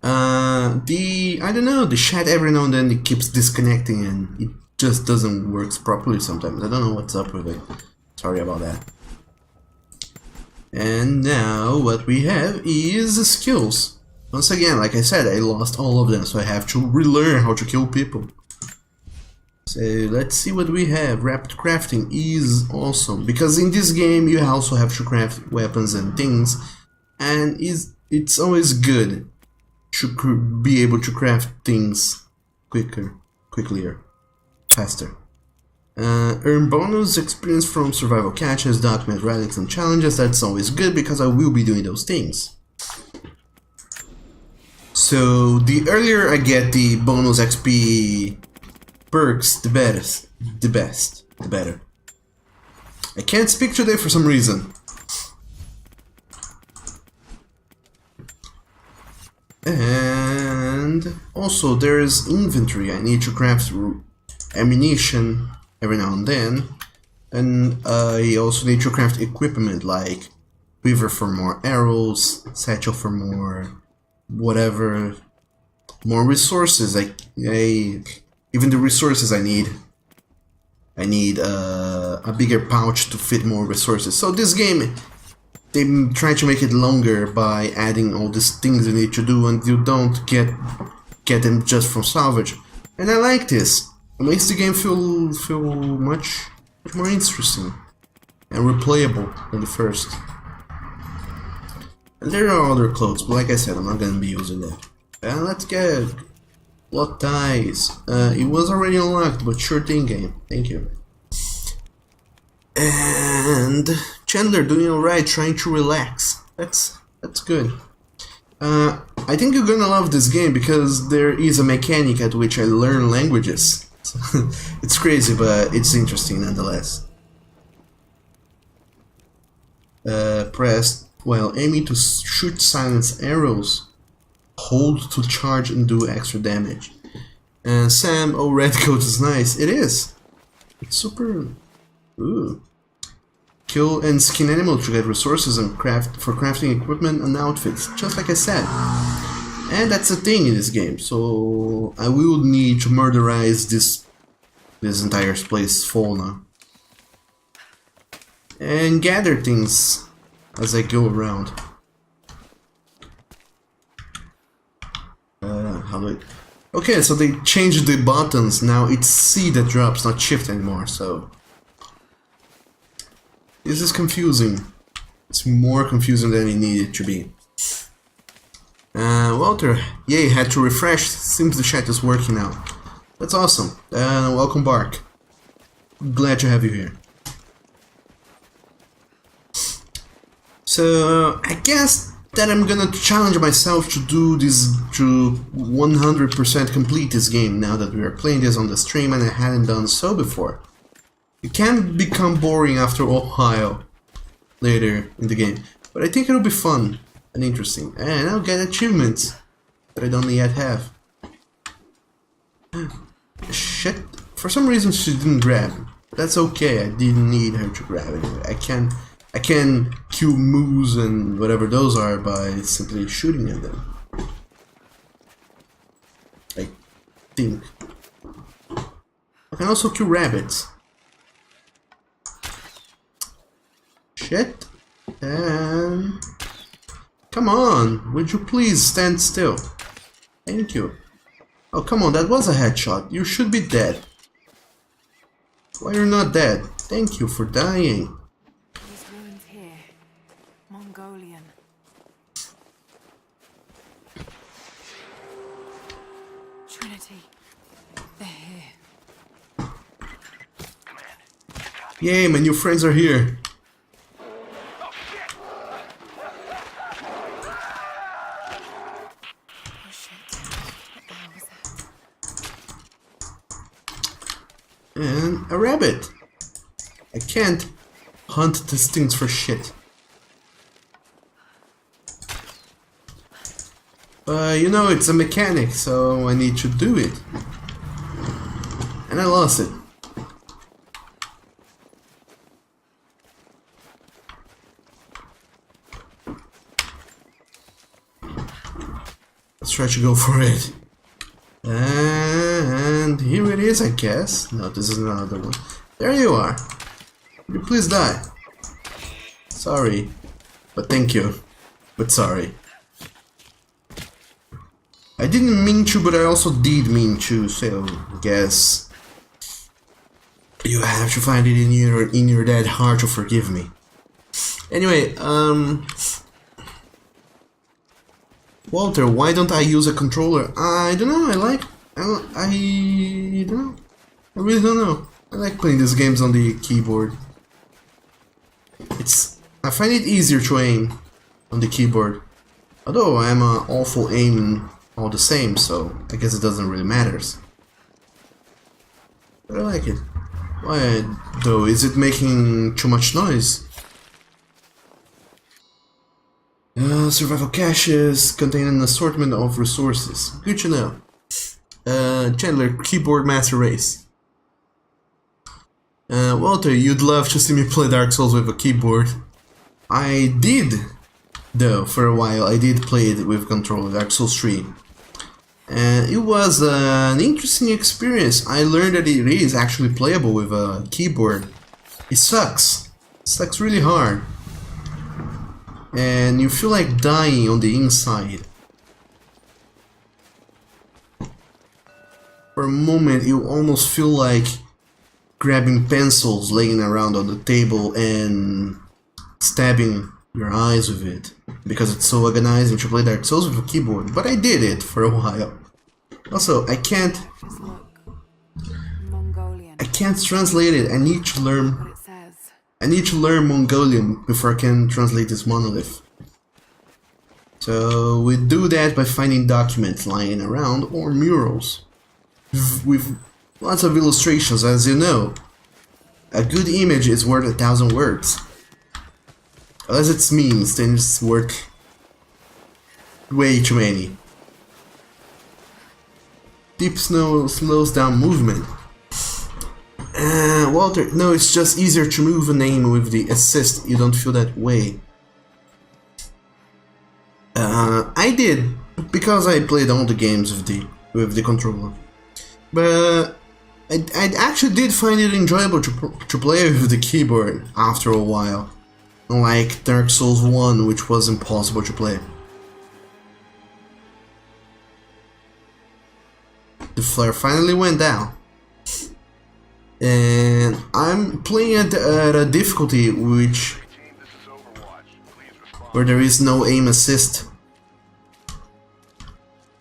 I don't know, the chat every now and then it keeps disconnecting and it just doesn't work properly sometimes. I don't know what's up with it. Sorry about that. And now what we have is skills. Once again, like I said, I lost all of them, so I have to relearn how to kill people. So let's see what we have. Rapid crafting is awesome, because in this game you also have to craft weapons and things, and it's always good to be able to craft things quicker, faster. Earn bonus experience from survival catches, document relics and challenges. That's always good because I will be doing those things. So the earlier I get the bonus XP perks, the better. I can't speak today for some reason. And also there is inventory. I need to craft ammunition every now and then, and I also need to craft equipment like quiver for more arrows, satchel for more whatever, more resources. Even the resources I need a bigger pouch to fit more resources. So this game, they try to make it longer by adding all these things you need to do, and you don't get them just from salvage. And I like this. It makes the game feel much more interesting and replayable than the first. And there are other clothes, but like I said, I'm not gonna be using that. And let's get lock ties. It was already unlocked, but sure thing, game. Thank you. And Chandler doing alright, trying to relax. That's good. I think you're gonna love this game because there is a mechanic at which I learn languages. It's crazy, but it's interesting nonetheless. Press while aiming to shoot silence arrows. Hold to charge and do extra damage. And Sam, oh, red coat is nice. It is. It's super. Ooh. Kill and skin animals to get resources and crafting equipment and outfits, just like I said. And that's a thing in this game, so I will need to murderize this entire place full now. And gather things as I go around. How do I... Okay, so they changed the buttons, now it's C that drops, not shift anymore, so... This is confusing. It's more confusing than it needed to be. Walter, yay, had to refresh. Seems the chat is working now. That's awesome. Welcome back. Glad to have you here. So I guess that I'm gonna challenge myself to do this, to 100% complete this game now that we are playing this on the stream, and I hadn't done so before. It can become boring after a while later in the game, but I think it'll be fun and interesting, and I'll get achievements that I don't yet have. Shit, for some reason she didn't grab. That's okay, I didn't need her to grab anyway. I can kill moose and whatever those are by simply shooting at them. I think. I can also kill rabbits. Shit. And Come on, would you please stand still? Thank you. Oh, come on, that was a headshot. You should be dead. Why you're not dead? Thank you for dying. These ruins here. Mongolian. Trinity. They're here. Yay, my new friends are here. Oh shit. What the hell was that? And a rabbit. I can't hunt these things for shit. You know, it's a mechanic, so I need to do it. And I lost it. Let's try to go for it. And here it is, I guess. No, this is another one. There you are. Would you please die? Sorry. But thank you. But sorry. I didn't mean to, but I also did mean to, so I guess you have to find it in your dead heart to forgive me. Anyway, Walter, why don't I use a controller? I don't know, I don't know. I really don't know. I like playing these games on the keyboard. I find it easier to aim on the keyboard. Although I'm an awful aim all the same, so I guess it doesn't really matter. But I like it. Why though? Is it making too much noise? Survival caches contain an assortment of resources. Good to know. Chandler, keyboard master race. Walter, you'd love to see me play Dark Souls with a keyboard. I did, though, for a while. I did play it with controller, Dark Souls 3. And it was an interesting experience. I learned that it is actually playable with a keyboard. It sucks. It sucks really hard. And you feel like dying on the inside. For a moment, you almost feel like grabbing pencils laying around on the table and stabbing your eyes with it, because it's so agonizing to play Dark Souls with a keyboard. But I did it for a while. Also, I can't translate it. I need to learn Mongolian before I can translate this monolith. So we do that by finding documents lying around or murals with lots of illustrations. As you know, a good image is worth 1,000 words. Unless it's memes, then it's worth way too many. Deep snow slows down movement. Walter, no, it's just easier to move a name with the assist. You don't feel that way. I did, because I played all the games with the controller. But I actually did find it enjoyable to play with the keyboard after a while. Unlike Dark Souls 1, which was impossible to play. The flare finally went down. And I'm playing at a difficulty where there is no aim assist.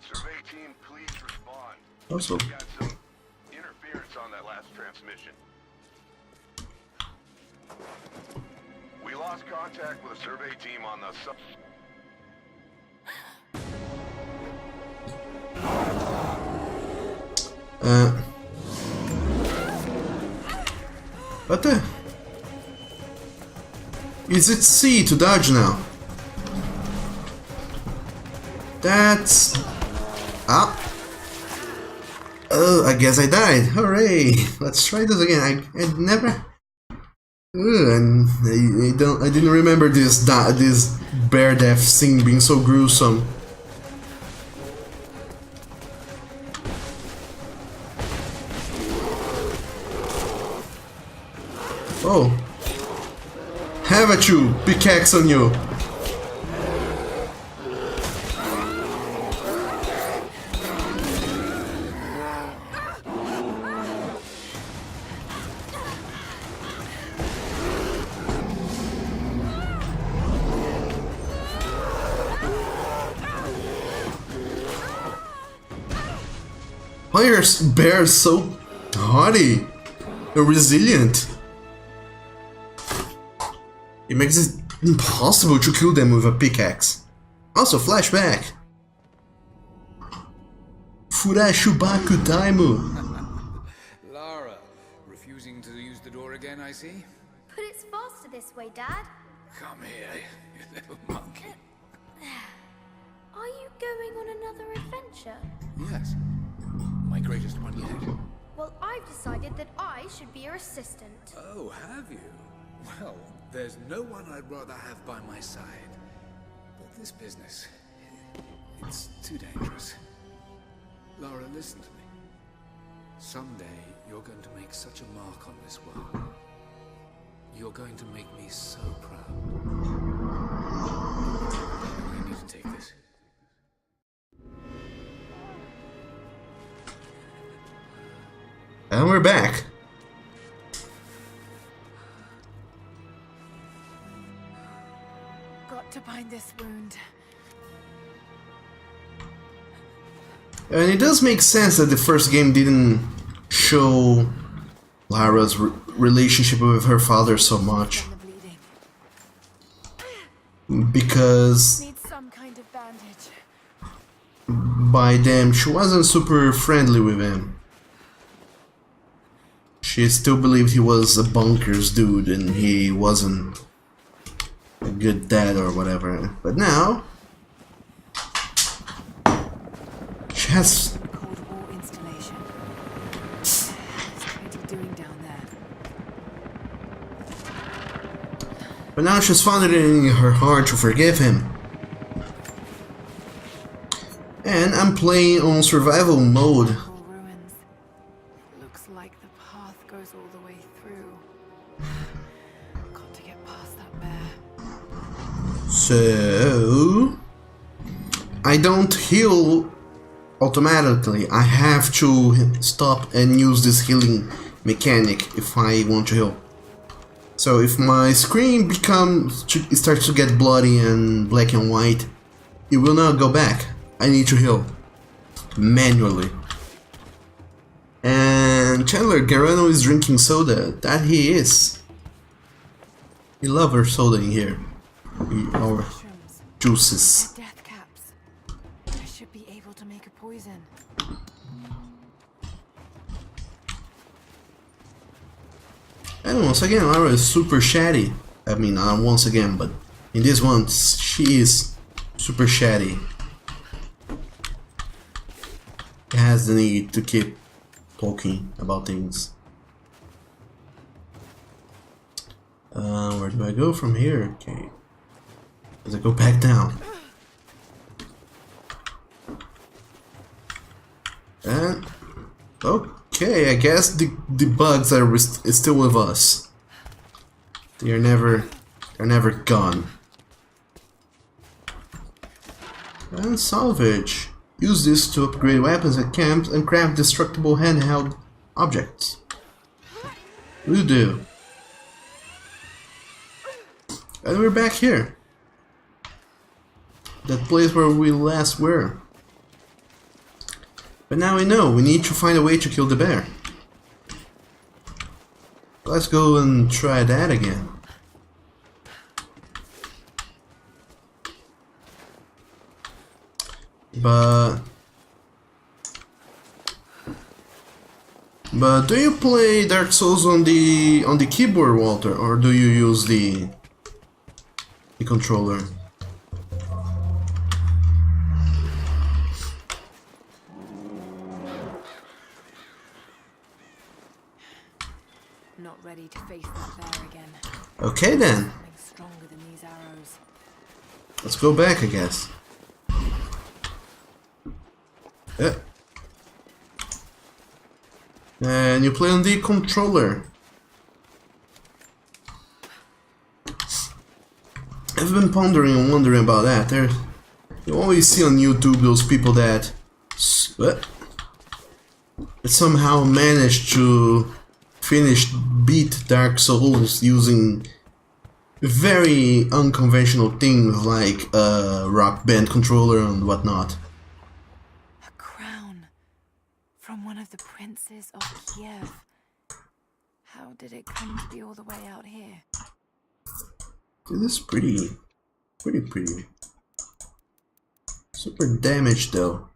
Survey team, please respond. Also, We got some interference on that last transmission. We lost contact with a survey team on the sub. what the? Is it C to dodge now? That's... Ah! Oh, I guess I died. Hooray! Let's try this again. I never... and I didn't remember this bear death scene being so gruesome. Oh. Have at you! Pickaxe on you! Why are bears so hardy and resilient? It makes it impossible to kill them with a pickaxe. Also, flashback. Furashubaku Taimu. Lara, refusing to use the door again, I see? But it's faster this way, Dad. Come here, you little monkey. Are you going on another adventure? Yes, my greatest one yet. Well, I've decided that I should be your assistant. Oh, have you? Well, there's no one I'd rather have by my side. But this business, it's too dangerous. Lara, listen to me. Someday, you're going to make such a mark on this world. You're going to make me so proud. I need to take this. And we're back. Got to bind this wound. And it does make sense that the first game didn't show Lara's relationship with her father so much. Because Need some kind of bandage. by then she wasn't super friendly with him. She still believed he was a bonkers dude and he wasn't a good dad or whatever. But now she has Cold War installation. What's Trinity doing down there? But now she's found it in her heart to forgive him. And I'm playing on survival mode. All ruins. Looks like the path goes all the way through. Got to get past that bear. So I don't heal automatically. I have to stop and use this healing mechanic if I want to heal. So if my screen starts to get bloody and black and white, it will not go back. I need to heal manually. And Chandler Garano is drinking soda. That he is. We love our soda in here. Our Mushrooms. juices. They're death caps. I should be able to make a poison. And once again, Lara is super shady. I mean, not once again, but in this one, she is super shady. Has the need to keep talking about things. Where do I go from here? Okay. Does I go back down? And okay, I guess the bugs are still with us. They're never gone. And salvage. Use this to upgrade weapons at camps and craft destructible handheld objects. We do. And we're back here. That place where we last were. But now we know, we need to find a way to kill the bear. Let's go and try that again. But do you play Dark Souls on the keyboard, Walter, or do you use the controller? Not ready to face that bear again. Okay then, Something stronger than these arrows. let's go back, I guess. Yeah. And you play on the controller. I've been pondering and wondering about that. You always see on YouTube those people that somehow manage to beat Dark Souls using very unconventional things like a Rock Band controller and whatnot. from one of the princes of Kiev. How did it come to be all the way out here? This is pretty. Super damaged though.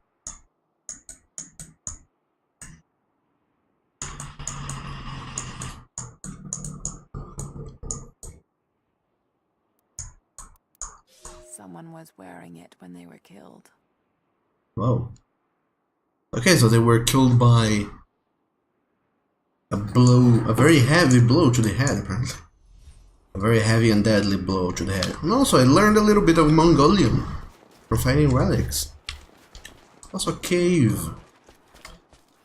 Someone was wearing it when they were killed. Whoa. Okay, so they were killed by a blow, a very heavy blow to the head, apparently. A very heavy and deadly blow to the head. And also, I learned a little bit of Mongolian from finding relics. Also, a cave.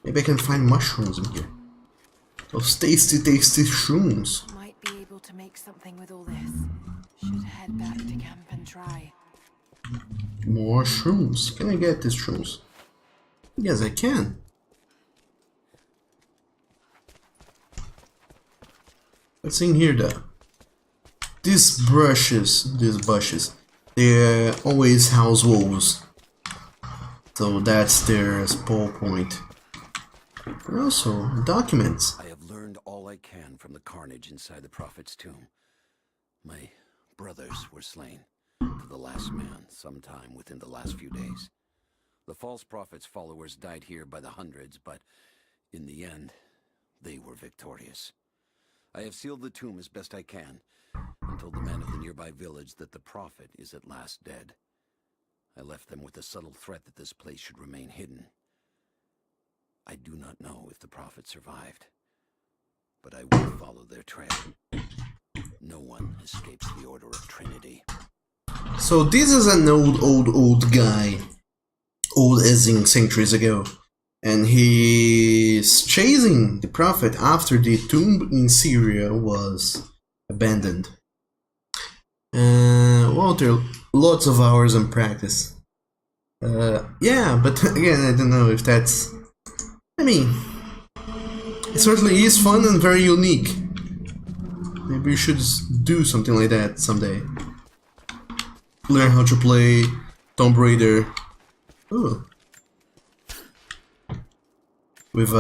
Maybe I can find mushrooms in here. Those tasty, tasty shrooms. Might be able to make something with all this. Should head back to camp and try. More shrooms. Can I get these shrooms? Yes, I can. What's in here though? These bushes, they always house wolves. So that's their spawn point. And also, documents. I have learned all I can from the carnage inside the Prophet's tomb. My brothers were slain, to the last man, sometime within the last few days. The false prophet's followers died here by the hundreds, but in the end, they were victorious. I have sealed the tomb as best I can, and told the men of the nearby village that the prophet is at last dead. I left them with the subtle threat that this place should remain hidden. I do not know if the prophet survived, but I will follow their trail. No one escapes the Order of Trinity. So this is an old guy. Old as in centuries ago. And he's chasing the prophet after the tomb in Syria was abandoned. Walter, lots of hours in practice. Yeah, but again, I don't know if that's... I mean, it certainly is fun and very unique. Maybe you should do something like that someday. Learn how to play Tomb Raider. Ooh. With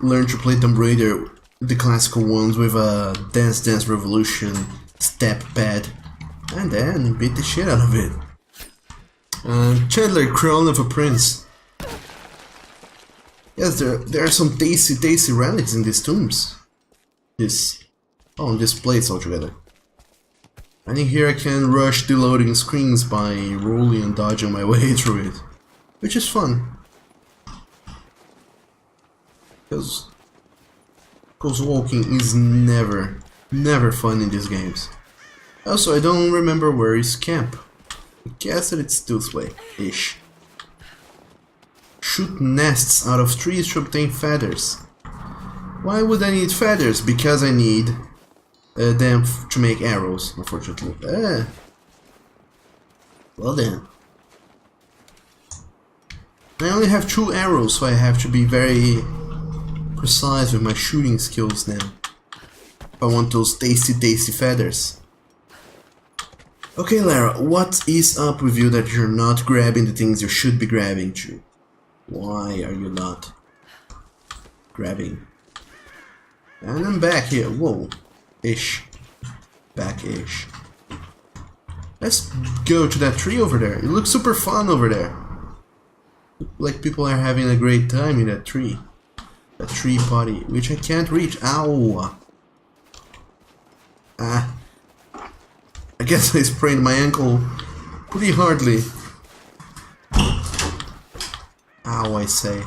learn to play Tomb Raider, the classical ones with a Dance Revolution step pad, and then beat the shit out of it. Chandler, Crown of a Prince. Yes, there are some tasty relics in these tombs. This place altogether. I think here I can rush the loading screens by rolling and dodging my way through it, which is fun. Because walking is never fun in these games. Also, I don't remember where is camp. I guess that it's this way-ish. Shoot nests out of trees to obtain feathers. Why would I need feathers? Because I need them to make arrows, unfortunately. Well then. I only have 2 arrows, so I have to be very precise with my shooting skills now. If I want those tasty feathers. Okay, Lara, what is up with you that you're not grabbing the things you should be grabbing to? Why are you not grabbing? And I'm back here. Whoa. Back-ish. Let's go to that tree over there. It looks super fun over there. Like people are having a great time in that tree. That tree party, which I can't reach. Ow! I guess I sprained my ankle pretty hardly. Ow, I say.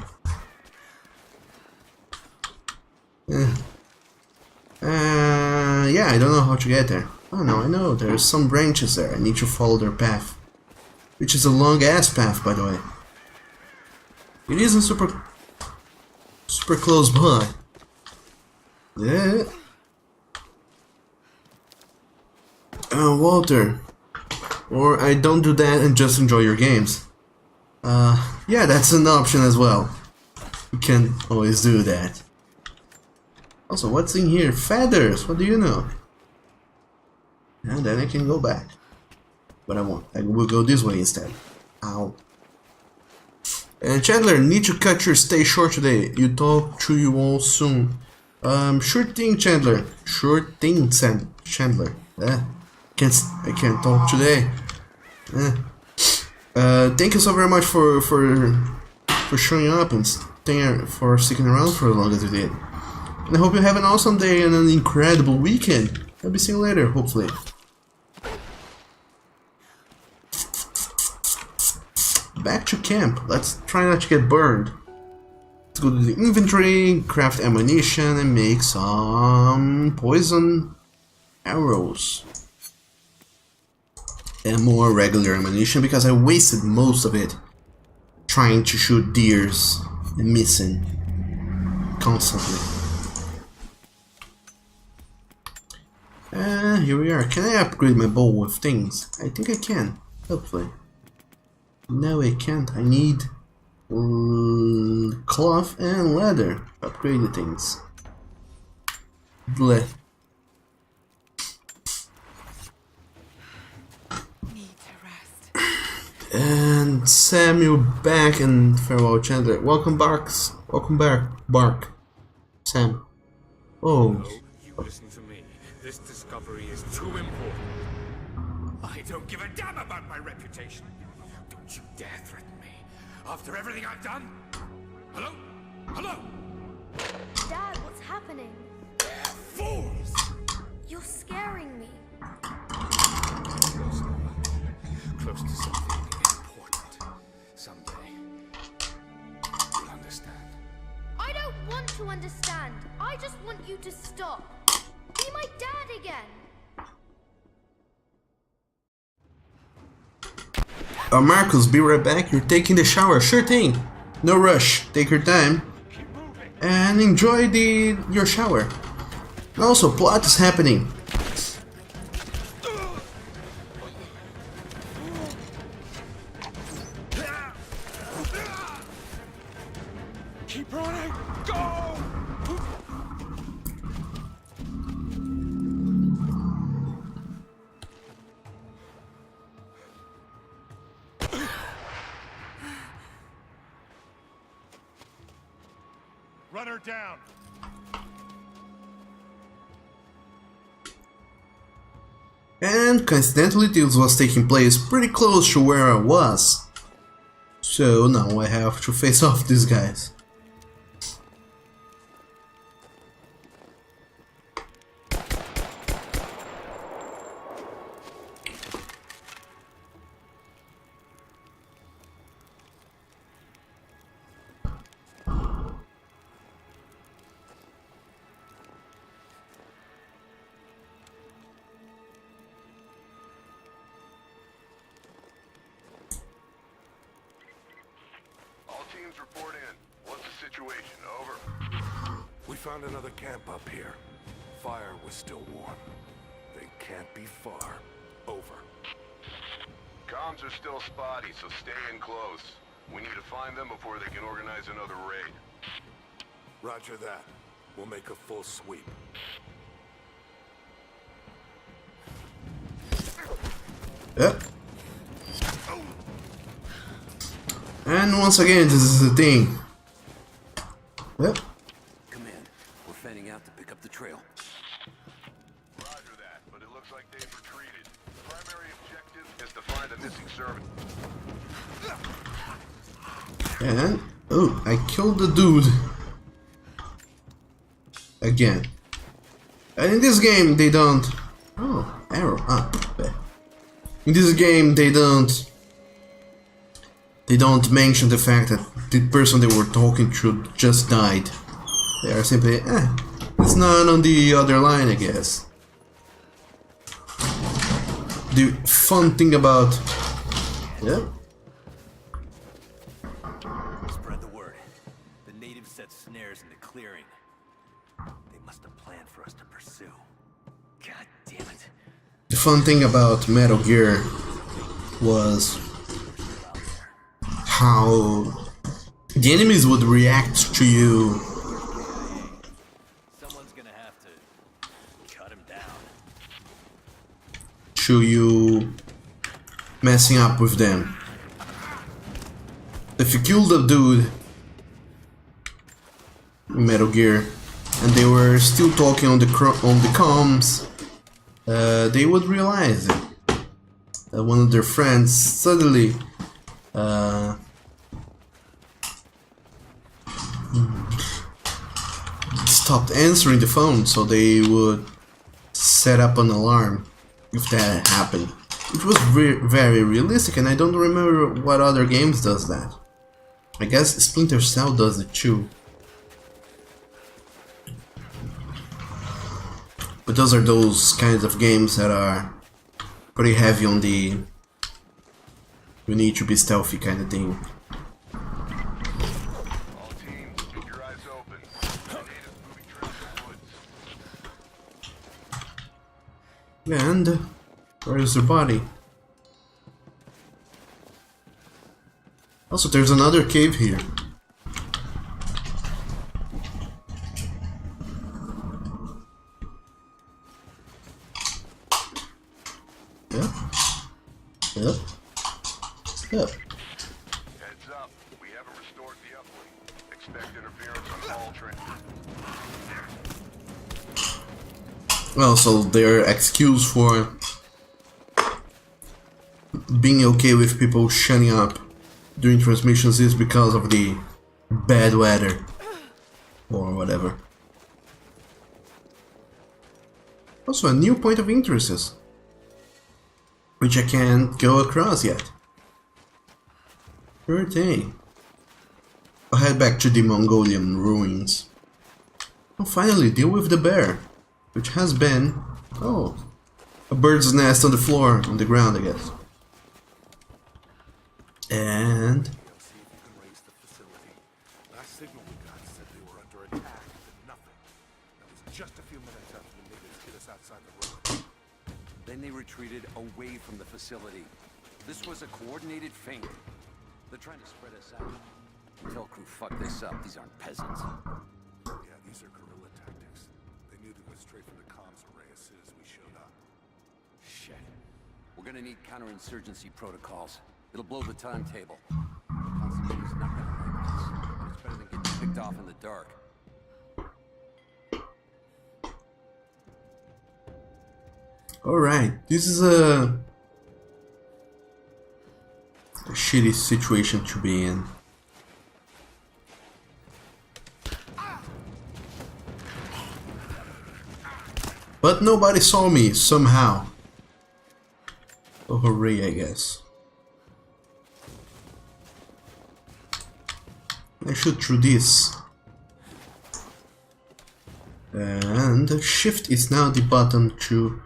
Yeah, I don't know how to get there. Oh no, I know, there's some branches there. I need to follow their path. Which is a long ass path, by the way. It isn't super close by. Yeah. Walter. Or I don't do that and just enjoy your games. Yeah, that's an option as well. You can always do that. Also, what's in here? Feathers! What do you know? And then I can go back. But I won't. I will go this way instead. Ow. Ow. And Chandler, need to cut your stay short today. You talk to you all soon. Sure thing, Chandler. Sure thing, Chandler. I can't talk today. Thank you so very much for showing up and for sticking around for as long as you did. And I hope you have an awesome day and an incredible weekend. I'll be seeing you later, hopefully. Back to camp. Let's try not to get burned. Let's go to the inventory, craft ammunition, and make some poison arrows. And more regular ammunition because I wasted most of it trying to shoot deers and missing constantly. Here we are. Can I upgrade my bow with things? I think I can, hopefully. No, I can't. I need cloth and leather. Upgrade the things. Bleh. And Samuel back and farewell Chandler. Welcome back. Welcome back, Bark. Sam. Oh. No, you listen to me. This discovery is too important. I don't give a damn about my reputation. Don't you dare threaten me. After everything I've done? Hello? Hello? Dad, what's happening? They're fools! You're scaring me. Close, Laura. Close to something important. Someday, you'll understand. I don't want to understand. I just want you to stop. Be my dad again. Marcus, be right back. You're taking the shower. Sure thing. No rush. Take your time. And enjoy your shower. And also, plot is happening. Keep running! Go! Run her down. And coincidentally, this was taking place pretty close to where I was. So now I have to face off these guys. Teams report in. What's the situation? Over. We found another camp up here. Fire was still warm. They can't be far. Over. Comms are still spotty, so stay in close. We need to find them before they can organize another raid. Roger that. We'll make a full sweep. Yep. And once again, this is the thing. Yep. Command, we're fanning out to pick up the trail. Roger that, but it looks like they've retreated. The primary objective is to find a missing servant. And oh, I killed the dude again. And in this game, they don't. Oh, arrow. Ah, bad. In this game, they don't mention the fact that the person they were talking to just died. They are simply, it's not on the other line, I guess. The fun thing about... Yeah? Spread the word. The natives set snares in the clearing. They must have planned for us to pursue. God damn it. The fun thing about Metal Gear was how the enemies would react to you. Someone's gonna have to cut him down. To you messing up with them. if you killed a dude in Metal Gear and they were still talking on the comms, they would realize it. That one of their friends suddenly stopped answering the phone, so they would set up an alarm if that happened. It was very realistic, and I don't remember what other games does that. I guess Splinter Cell does it too. But those are those kinds of games that are pretty heavy on the you need to be stealthy kind of thing. All teams, keep your eyes open. Natives moving through the woods. And where is the body? Also, there's another cave here. Yep. Yep. Yep. Heads up, we haven't restored the uplink. Expect interference on all Trinity. Well, so their excuse for being okay with people shutting up during transmissions is because of the bad weather or whatever. Also, a new point of interest, which I can't go across yet. Sure thing. I'll head back to the Mongolian ruins. I'll finally deal with the bear, which has been, oh, a bird's nest on the floor, on the ground, I guess. And See if you can raise the facility. Last signal we got said they were under attack, but nothing. That was just a few minutes after the natives hit us outside the road. Then they retreated away from the facility. This was a coordinated feint. They're trying to spread us out. Tell crew, fuck this up. These aren't peasants. Yeah, these are guerrilla tactics. They knew to go straight for the comms array as soon as we showed up. Shit. We're gonna need counterinsurgency protocols. It'll blow the timetable. Constantine's not gonna like this. But it's better than getting picked off in the dark. alright, this is a shitty situation to be in. But nobody saw me, somehow. Oh, hooray, I guess. I should through this. And shift is now the button to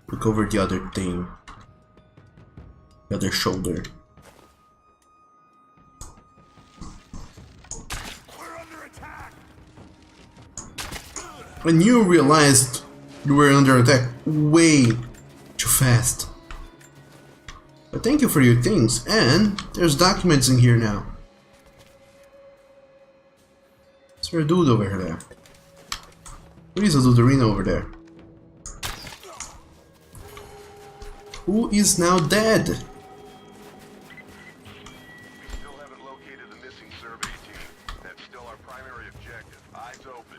look over the other thing. The other shoulder. When you realized you were under attack way too fast. But thank you for your things, and there's documents in here now. Is there a dude over there? Who is a duderino over there? Who is now dead? We still haven't located the missing survey team. That's still our primary objective. Eyes open.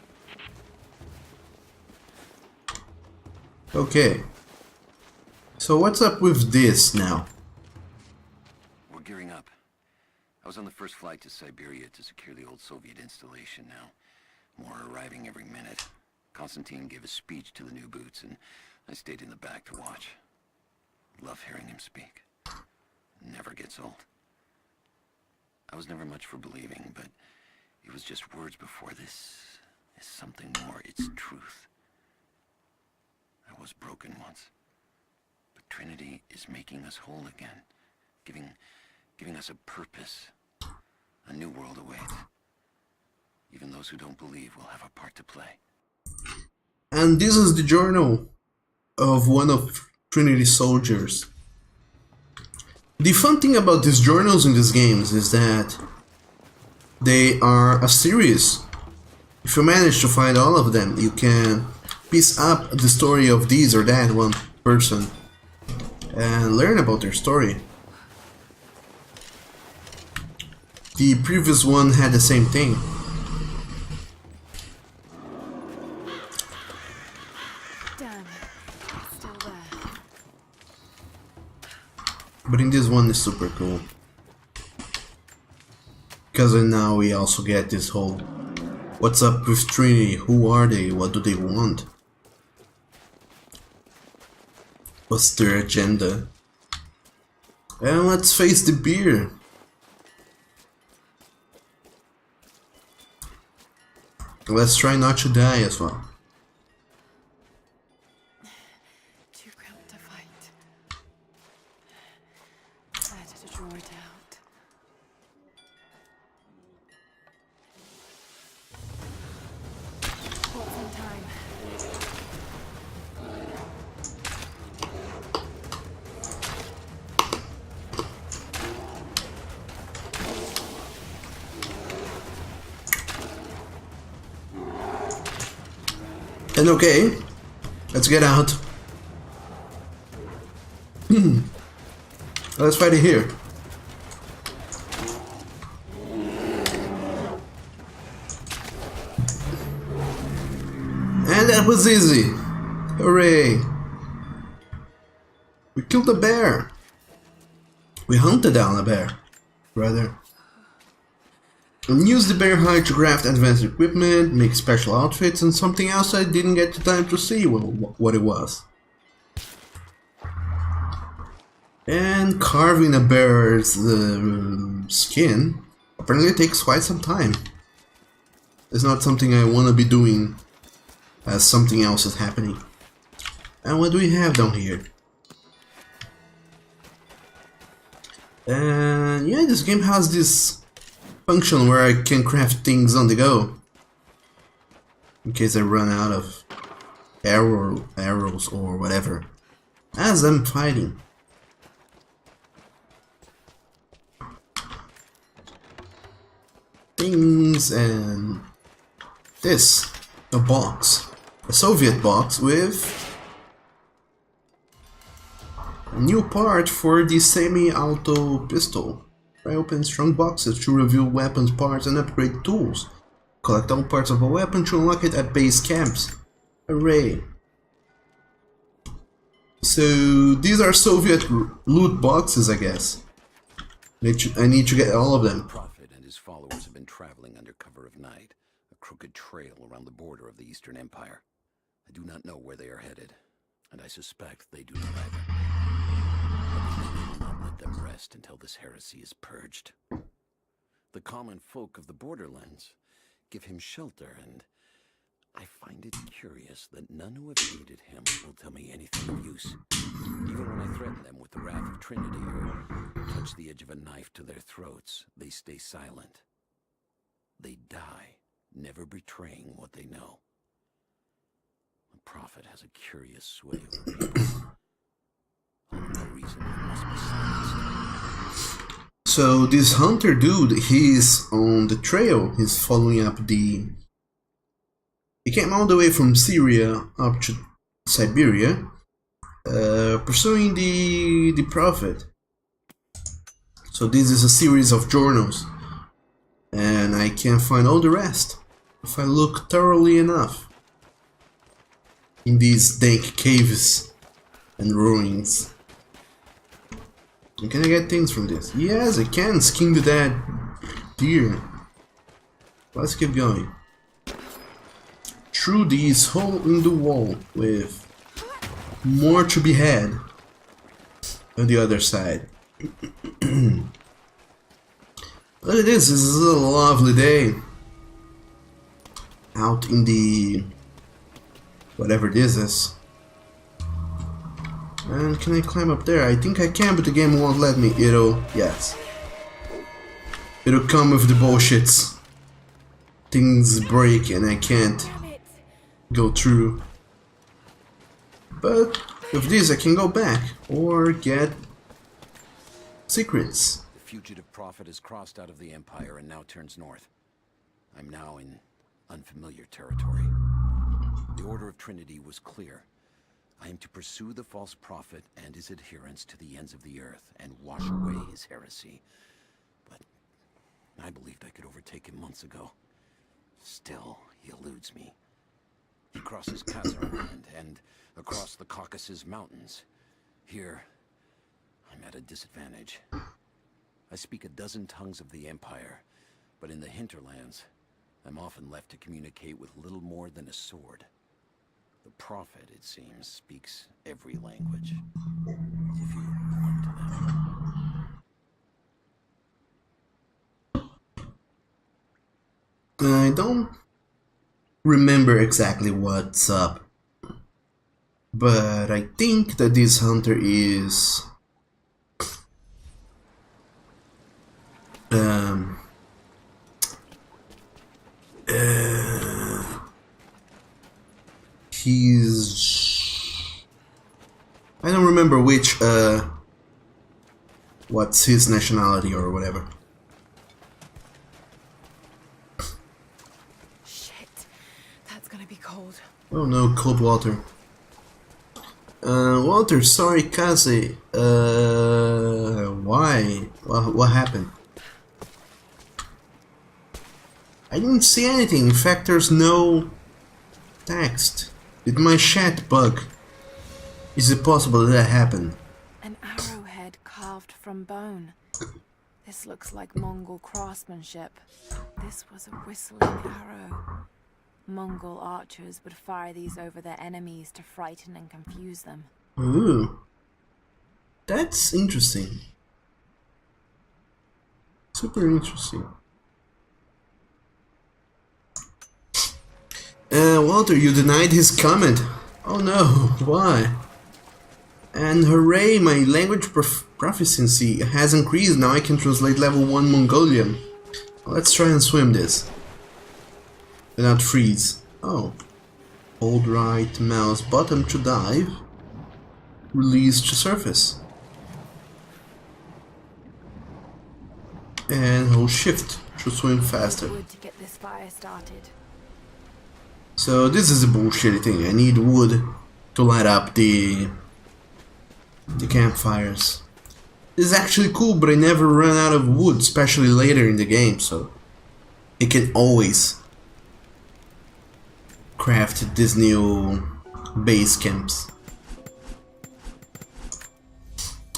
Okay. So what's up with this now? We're gearing up. I was on the first flight to Siberia to secure the old Soviet installation now. More are arriving every minute. Constantine gave a speech to the new boots, and I stayed in the back to watch. Love hearing him speak. Never gets old. I was never much for believing, but it was just words before. This is something more. It's truth. I was broken once, but Trinity is making us whole again, giving us a purpose. A new world awaits. Even those who don't believe will have a part to play. And this is the journal of one of Trinity's soldiers. The fun thing about these journals in these games is that they are a series. If you manage to find all of them, you can piece up the story of this or that one person and learn about their story. The previous one had the same thing. Damn, it's still there. But in this one is super cool. Because now we also get this whole what's up with Trinity? Who are they? What do they want? What's their agenda? And let's face the beer. Let's try not to die as well. Too cramped to fight. Better to draw it out. What's in time? And okay, let's get out. Let's fight it here. And that was easy. Hooray. We killed a bear. We hunted down a bear, rather. And use the bear hide to craft advanced equipment, make special outfits, and something else I didn't get the time to see what it was. And carving a bear's skin apparently takes quite some time. It's not something I want to be doing as something else is happening. And what do we have down here? And yeah, this game has this function where I can craft things on the go in case I run out of arrows or whatever as I'm fighting. Things, and this, a box, a Soviet box with a new part for the semi-auto pistol. I open strong boxes to reveal weapons parts and upgrade tools. Collect all parts of a weapon to unlock it at base camps. Hooray! So these are Soviet loot boxes, I guess. I need to get all of them. Prophet and his followers have been traveling under cover of night, a crooked trail around the border of the Eastern Empire. I do not know where they are headed, and I suspect they do not either. I will not let them rest until this heresy is purged. The common folk of the borderlands give him shelter, and I find it curious that none who have aided him will tell me anything of use. Even when I threaten them with the wrath of Trinity or touch the edge of a knife to their throats, they stay silent. They die, never betraying what they know. The Prophet has a curious sway over people. For no reason he must be silenced. So this hunter dude, he's on the trail. He's following up the... He came all the way from Syria up to Siberia, pursuing the Prophet. So this is a series of journals, and I can find all the rest if I look thoroughly enough in these dank caves and ruins. And can I get things from this? Yes, I can skin the dead deer. Let's keep going. Through this hole in the wall with more to be had on the other side. Look at this is a lovely day. Out in the... whatever this is. And can I climb up there? I think I can, but the game won't let me. It'll... yes. It'll come with the bullshits. Things break and I can't go through. But with this I can go back or get secrets. The fugitive Prophet has crossed out of the Empire and now turns north. I'm now in unfamiliar territory. The Order of Trinity was clear. I am to pursue the false prophet and his adherents to the ends of the earth and wash away his heresy. But I believed I could overtake him months ago. Still, he eludes me. He crosses Kazarland and across the Caucasus Mountains. Here, I'm at a disadvantage. I speak a dozen tongues of the Empire, but in the hinterlands, I'm often left to communicate with little more than a sword. The Prophet, it seems, speaks every language, as if he were born to them. I don't remember exactly what's up, but I think that this hunter is he's, I don't remember which what's his nationality or whatever. Oh no, cold water. Walter, sorry, Kaze. Why? What happened? I didn't see anything. In fact, there's no text. Did my chat bug? Is it possible that happened? An arrowhead carved from bone. This looks like Mongol craftsmanship. This was a whistling arrow. Mongol archers would fire these over their enemies to frighten and confuse them. Ooh. That's interesting. Super interesting. Walter, you denied his comment. Oh no, why? And hooray, my language proficiency has increased. Now I can translate level 1 Mongolian. Let's try and swim this. Without freeze. Oh. Hold right mouse button to dive. Release to surface. And hold shift to swim faster. Wood to get this fire started. So this is a bullshitty thing. I need wood to light up the campfires. This is actually cool, but I never run out of wood, especially later in the game, so I can always craft these new base camps.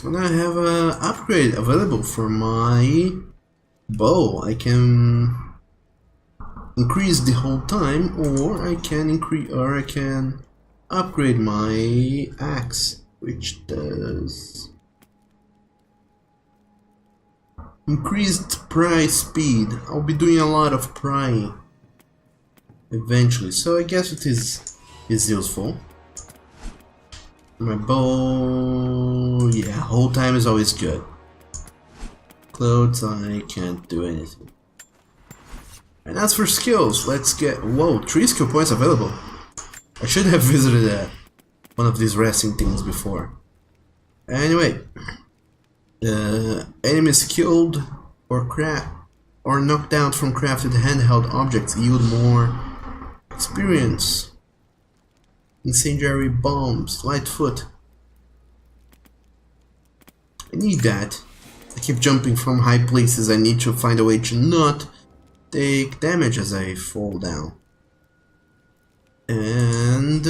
And I have an upgrade available for my bow. I can increase the whole time, or I can upgrade my axe, which does increased pry speed. I'll be doing a lot of prying eventually, so I guess it is useful. My bow, yeah, whole time is always good. Clothes, I can't do anything. And as for skills, let's get, whoa, 3 skill points available. I should have visited one of these resting things before. Anyway, enemies killed or knocked out from crafted handheld objects yield more experience. Incendiary bombs, light foot. I need that. I keep jumping from high places. I need to find a way to not take damage as I fall down. And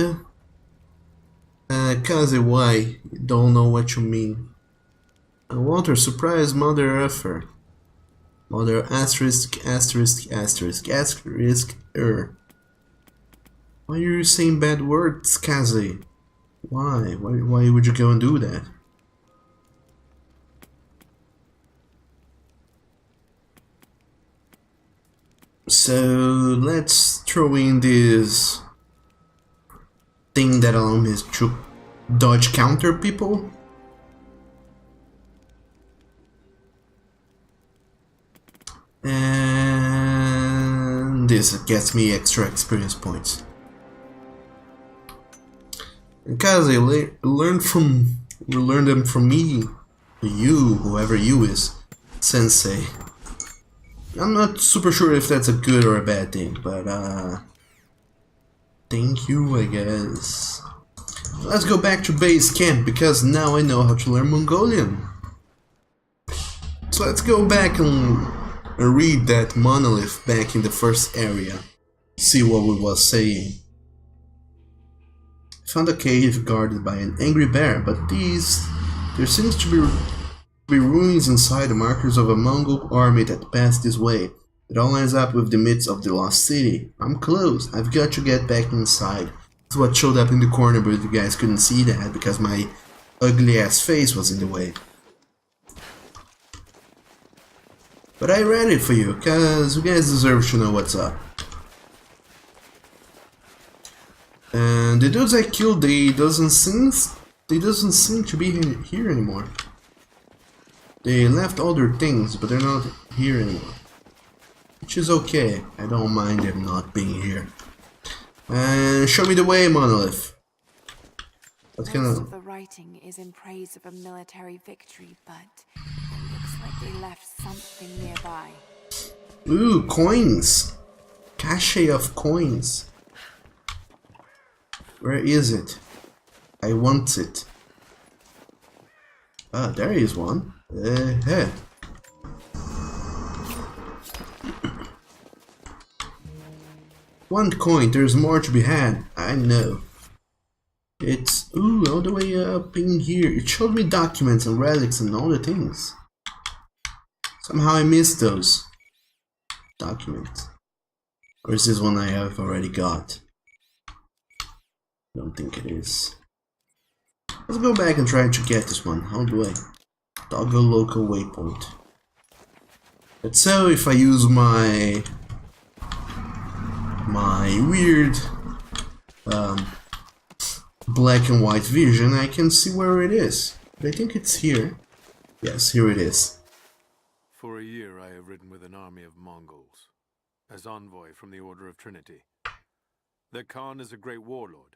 Kaze, why? Don't know what you mean. Walter, surprise, mother effer. Mother asterisk asterisk asterisk asterisk Why are you saying bad words, Kaze? Why? Why would you go and do that? So let's throw in this thing that allows me to dodge counter people. And this gets me extra experience points. And Kaze, learn them from me, you, whoever you is, Sensei. I'm not super sure if that's a good or a bad thing, but thank you, I guess. Let's go back to base camp, because now I know how to learn Mongolian. So let's go back and and read that monolith back in the first area. See what we was saying. I found a cave guarded by an angry bear, but there seems to be ruins inside, the markers of a Mongol army that passed this way. It all lines up with the myths of the lost city. I'm close. I've got to get back inside. That's what showed up in the corner, but you guys couldn't see that because my ugly ass face was in the way. But I read it for you, cause you guys deserve to know what's up. And the dudes I killed, they doesn't seem to be here anymore. They left all their things, but they're not here anymore. Which is okay. I don't mind them not being here. And show me the way, Monolith. What kind Most of... of the writing is in praise of a military victory, but it looks like they left something nearby. Ooh, coins! Cache of coins. Where is it? I want it. Ah, there is one. Hey. One coin, there's more to be had. I know. It's, ooh, all the way up in here. It showed me documents and relics and all the things. Somehow I missed those documents. Or is this one I have already got? Don't think it is. Let's go back and try to get this one. How do I? Toggle local waypoint. But so if I use my weird black and white vision, I can see where it is. But I think it's here. Yes, here it is. For a year I have ridden with an army of Mongols, as envoy from the Order of Trinity. Their Khan is a great warlord,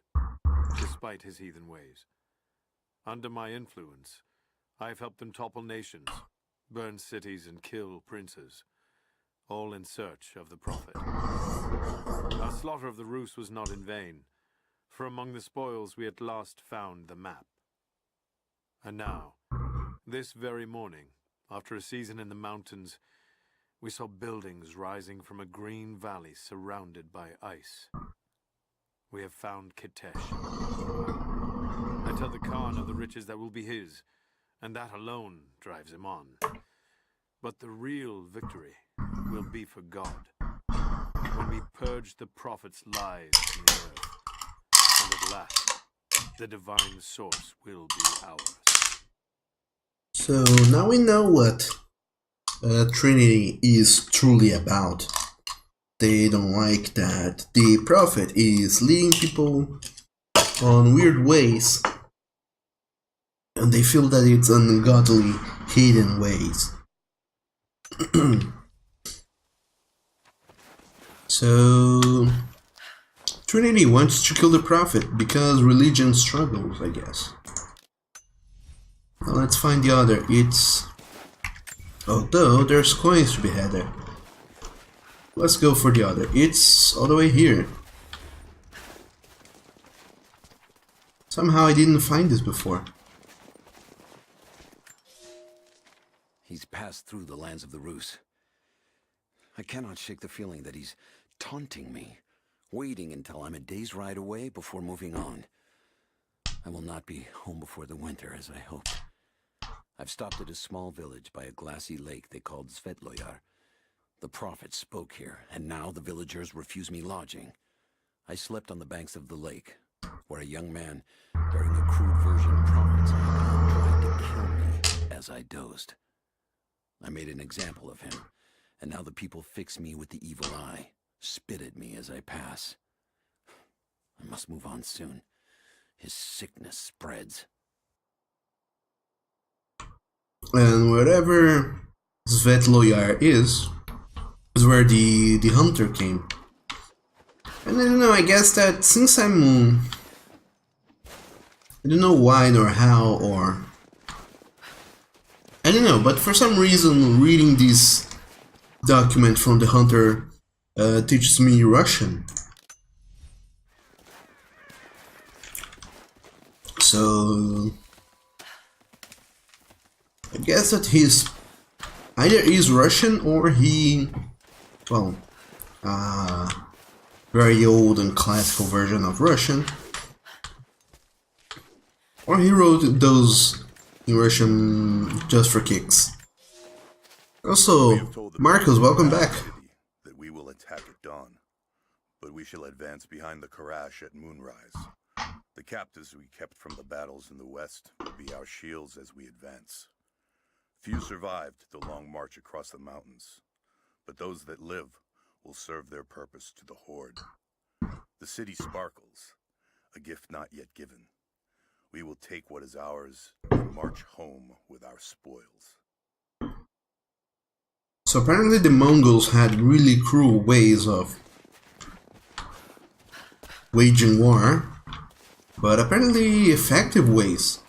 despite his heathen ways. Under my influence, I have helped them topple nations, burn cities and kill princes, all in search of the Prophet. Our slaughter of the Rus was not in vain, for among the spoils we at last found the map. And now, this very morning, after a season in the mountains, we saw buildings rising from a green valley surrounded by ice. We have found Kitesh. I tell the Khan of the riches that will be his, and that alone drives him on. But the real victory will be for God, when we purge the Prophet's lies from the earth, and at last, the divine source will be ours. So now we know what Trinity is truly about. They don't like that the Prophet is leading people on weird ways, and they feel that it's ungodly, hidden ways. So Trinity wants to kill the Prophet because religion struggles, I guess. Now let's find the other. It's... although there's coins to be had there. Let's go for the other. It's all the way here. Somehow I didn't find this before. He's passed through the lands of the Rus. I cannot shake the feeling that he's taunting me, waiting until I'm a day's ride away before moving on. I will not be home before the winter, as I hoped. I've stopped at a small village by a glassy lake they called Svetloyar. The Prophet spoke here, and now the villagers refuse me lodging. I slept on the banks of the lake, where a young man, bearing a crude version Prophet's icon, tried to kill me as I dozed. I made an example of him, and now the people fix me with the evil eye, spit at me as I pass. I must move on soon. His sickness spreads. And wherever Svetloyar is where the hunter came. And I don't know, I guess that since I don't know why nor how or... I don't know, but for some reason reading this document from the hunter teaches me Russian. So... I guess that he's either he's Russian or he, well, very old and classical version of Russian, or he wrote those in Russian just for kicks. Also, Marcos, welcome back. That we will attack at dawn, but we shall advance behind the Karash at moonrise. The captives we kept from the battles in the west will be our shields as we advance. Few survived the long march across the mountains, but those that live will serve their purpose to the Horde. The city sparkles, a gift not yet given. We will take what is ours and march home with our spoils. So apparently the Mongols had really cruel ways of waging war, but apparently effective ways.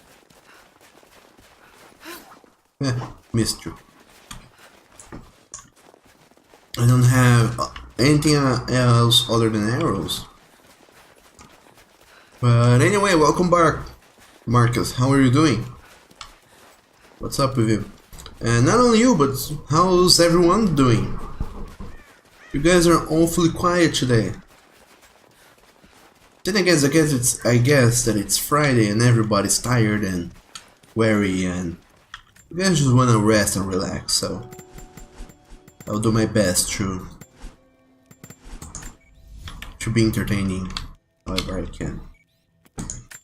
Missed you. I don't have anything else other than arrows. But anyway, welcome back, Marcus. How are you doing? What's up with you? And not only you, but how's everyone doing? You guys are awfully quiet today. Then I guess that it's Friday and everybody's tired and weary and you guys just wanna rest and relax, so I'll do my best to be entertaining however I can.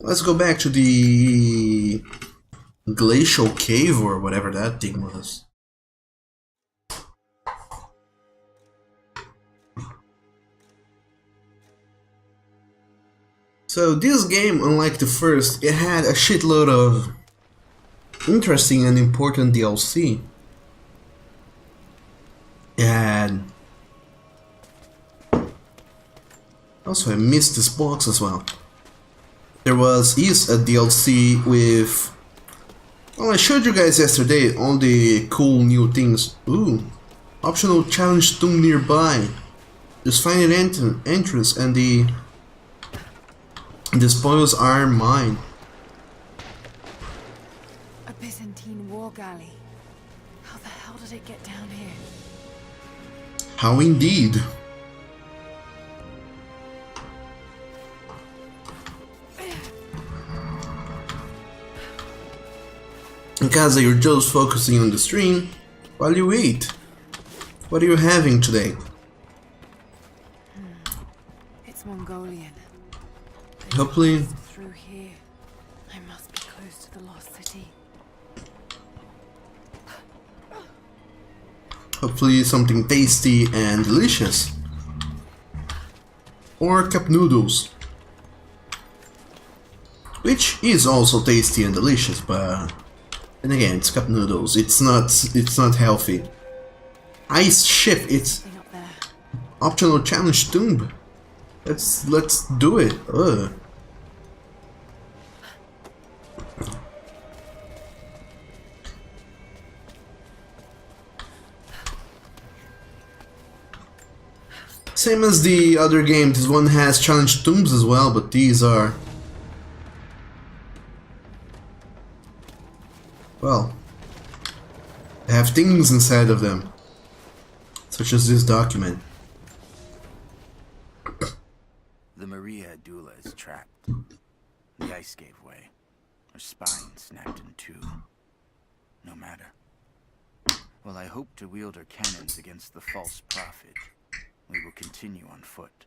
Let's go back to the glacial cave or whatever that thing was. So this game, unlike the first, it had a shitload of interesting and important DLC. It had... Also, I missed this box as well. There is a DLC with... Well, I showed you guys yesterday all the cool new things. Ooh, optional challenge tomb nearby. Just find an entrance and the spoils are mine. A Byzantine war galley. How the hell did it get down here? How indeed. In case you're just focusing on the stream while you eat. What are you having today? It's Mongolian. Hopefully. Through here. I must be close to the lost city. Hopefully something tasty and delicious. Or cup noodles. Which is also tasty and delicious, but then again, it's cup noodles. It's not healthy. Ice ship, it's optional challenge tomb. Let's do it. Ugh. Same as the other game, this one has challenge tombs as well, but these are... Well, they have things inside of them, such as this document. The Maria Adula is trapped. The ice gave way. Her spine snapped in two. No matter. While I hope to wield her cannons against the false prophet, we will continue on foot.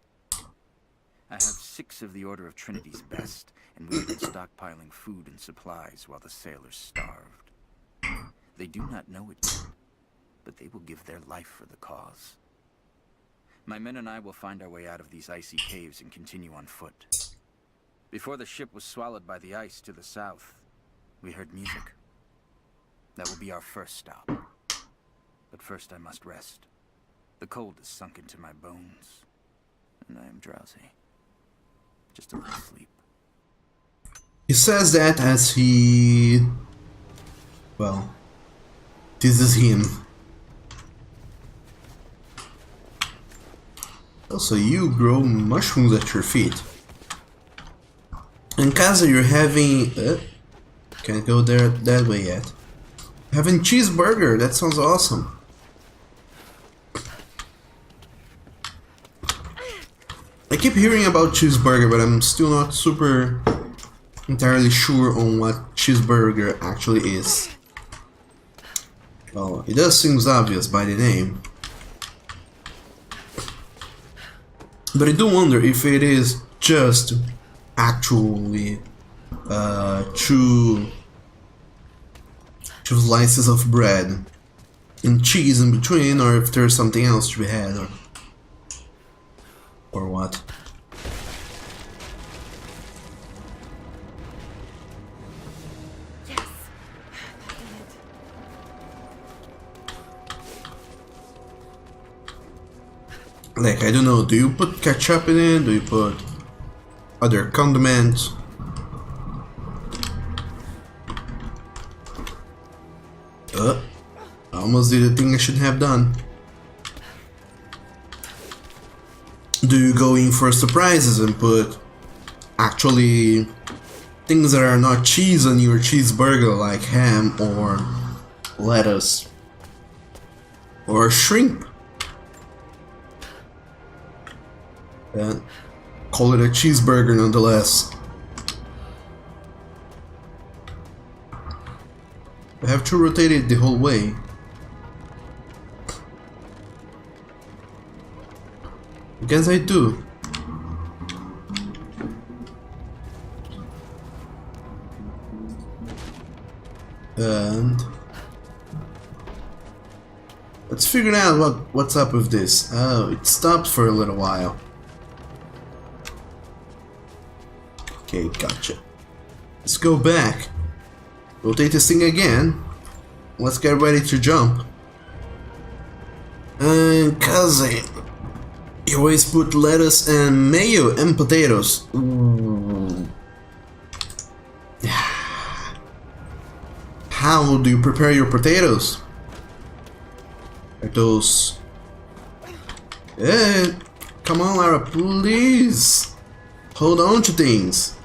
I have 6 of the Order of Trinity's best, and we have been stockpiling food and supplies while the sailors starved. They do not know it yet, but they will give their life for the cause. My men and I will find our way out of these icy caves and continue on foot. Before the ship was swallowed by the ice to the south, we heard music. That will be our first stop. But first I must rest. The cold has sunk into my bones, and I am drowsy. Just a little sleep. He says that as he... Well, this is him. Also, you grow mushrooms at your feet. In Kaza, you're having... can't go there that way yet. Having cheeseburger, that sounds awesome. I keep hearing about cheeseburger, but I'm still not super entirely sure on what cheeseburger actually is. Well, it does seem obvious by the name. But I do wonder if it is just actually two slices of bread and cheese in between, or if there's something else to be had, or what. Yes, Like, I don't know, do you put ketchup in it? Do you put other condiments? I almost did a thing I shouldn't have done. Do you go in for surprises and put actually things that are not cheese on your cheeseburger, like ham or lettuce or shrimp? And call it a cheeseburger nonetheless. I have to rotate it the whole way. I guess I do. And let's figure out what's up with this. Oh, it stopped for a little while. Okay, gotcha. Let's go back. Rotate this thing again. Let's get ready to jump. Cause you always put lettuce and mayo and potatoes. How do you prepare your potatoes? Are those... come on, Lara, please. Hold on to things.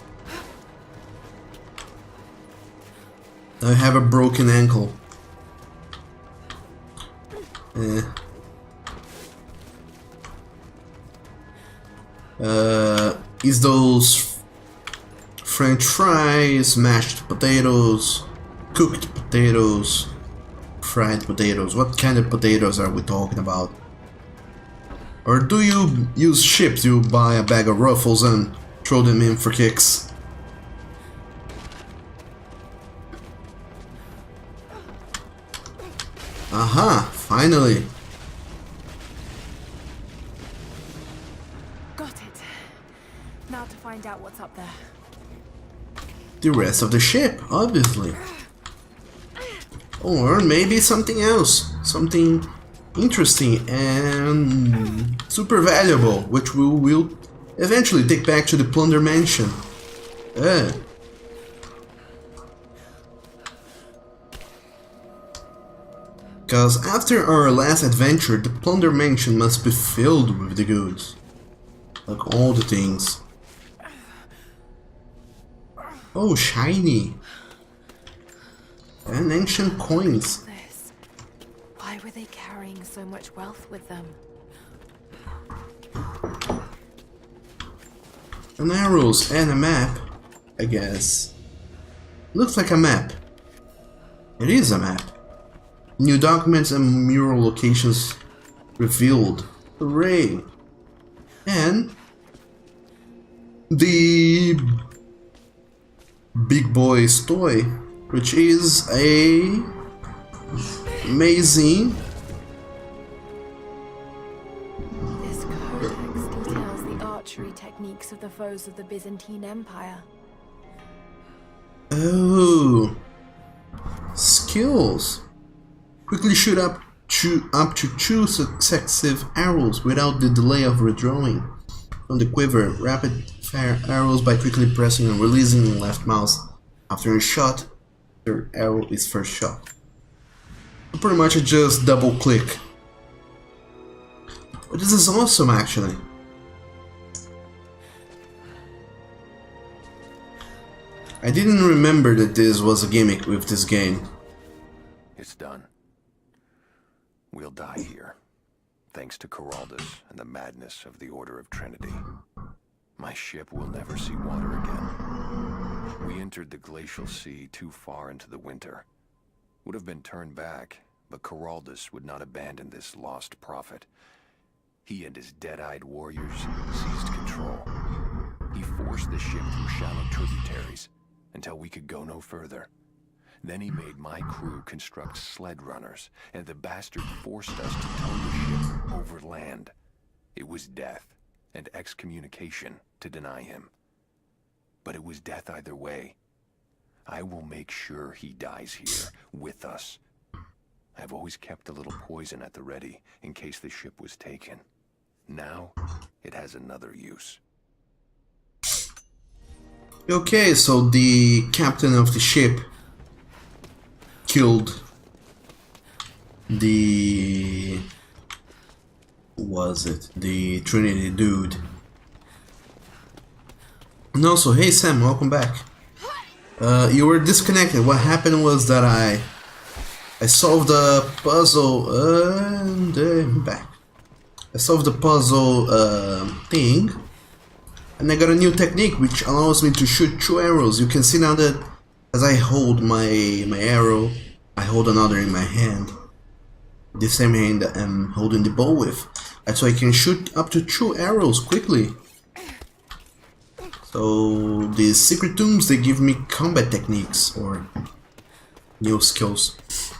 I have a broken ankle. Is those French fries, mashed potatoes, cooked potatoes, fried potatoes? What kind of potatoes are we talking about? Or do you use chips? You buy a bag of Ruffles and throw them in for kicks? Aha, finally. got it. Now to find out what's up there. The rest of the ship, obviously. Or maybe something else. Something interesting and super valuable, which we will eventually take back to the Plunder Mansion. Because after our last adventure, the Plunder Mansion must be filled with the goods. Like all the things. Oh, shiny. And ancient coins. This. Why were they carrying so much wealth with them? And arrows and a map, I guess. Looks like a map. It is a map. New documents and mural locations revealed. Hooray! And the Big Boy's toy, which is a amazing. This codex details the archery techniques of the foes of the Byzantine Empire. Oh, skills. Quickly shoot up to 2 successive arrows without the delay of redrawing from the quiver. Rapid fire arrows by quickly pressing and releasing the left mouse after a shot. The arrow is first shot. Pretty much just double click. But this is awesome, actually. I didn't remember that this was a gimmick with this game. It's done. We'll die here, thanks to Coraldus and the madness of the Order of Trinity. My ship will never see water again. We entered the glacial sea too far into the winter. Would have been turned back, but Coraldus would not abandon this lost prophet. He and his dead-eyed warriors seized control. He forced the ship through shallow tributaries until we could go no further. Then he made my crew construct sled runners, and the bastard forced us to tow the ship over land. It was death and excommunication to deny him. But it was death either way. I will make sure he dies here, with us. I've always kept a little poison at the ready, in case the ship was taken. Now, it has another use. Okay, so the captain of the ship killed the... who was it? The Trinity dude. No, so hey Sam, welcome back. You were disconnected. What happened was that I solved the puzzle and I'm back. I solved the puzzle thing, and I got a new technique which allows me to shoot 2 arrows. You can see now that as I hold my arrow, I hold another in my hand. The same hand that I'm holding the bow with. And so I can shoot up to 2 arrows quickly. So these secret tombs, they give me combat techniques or new skills.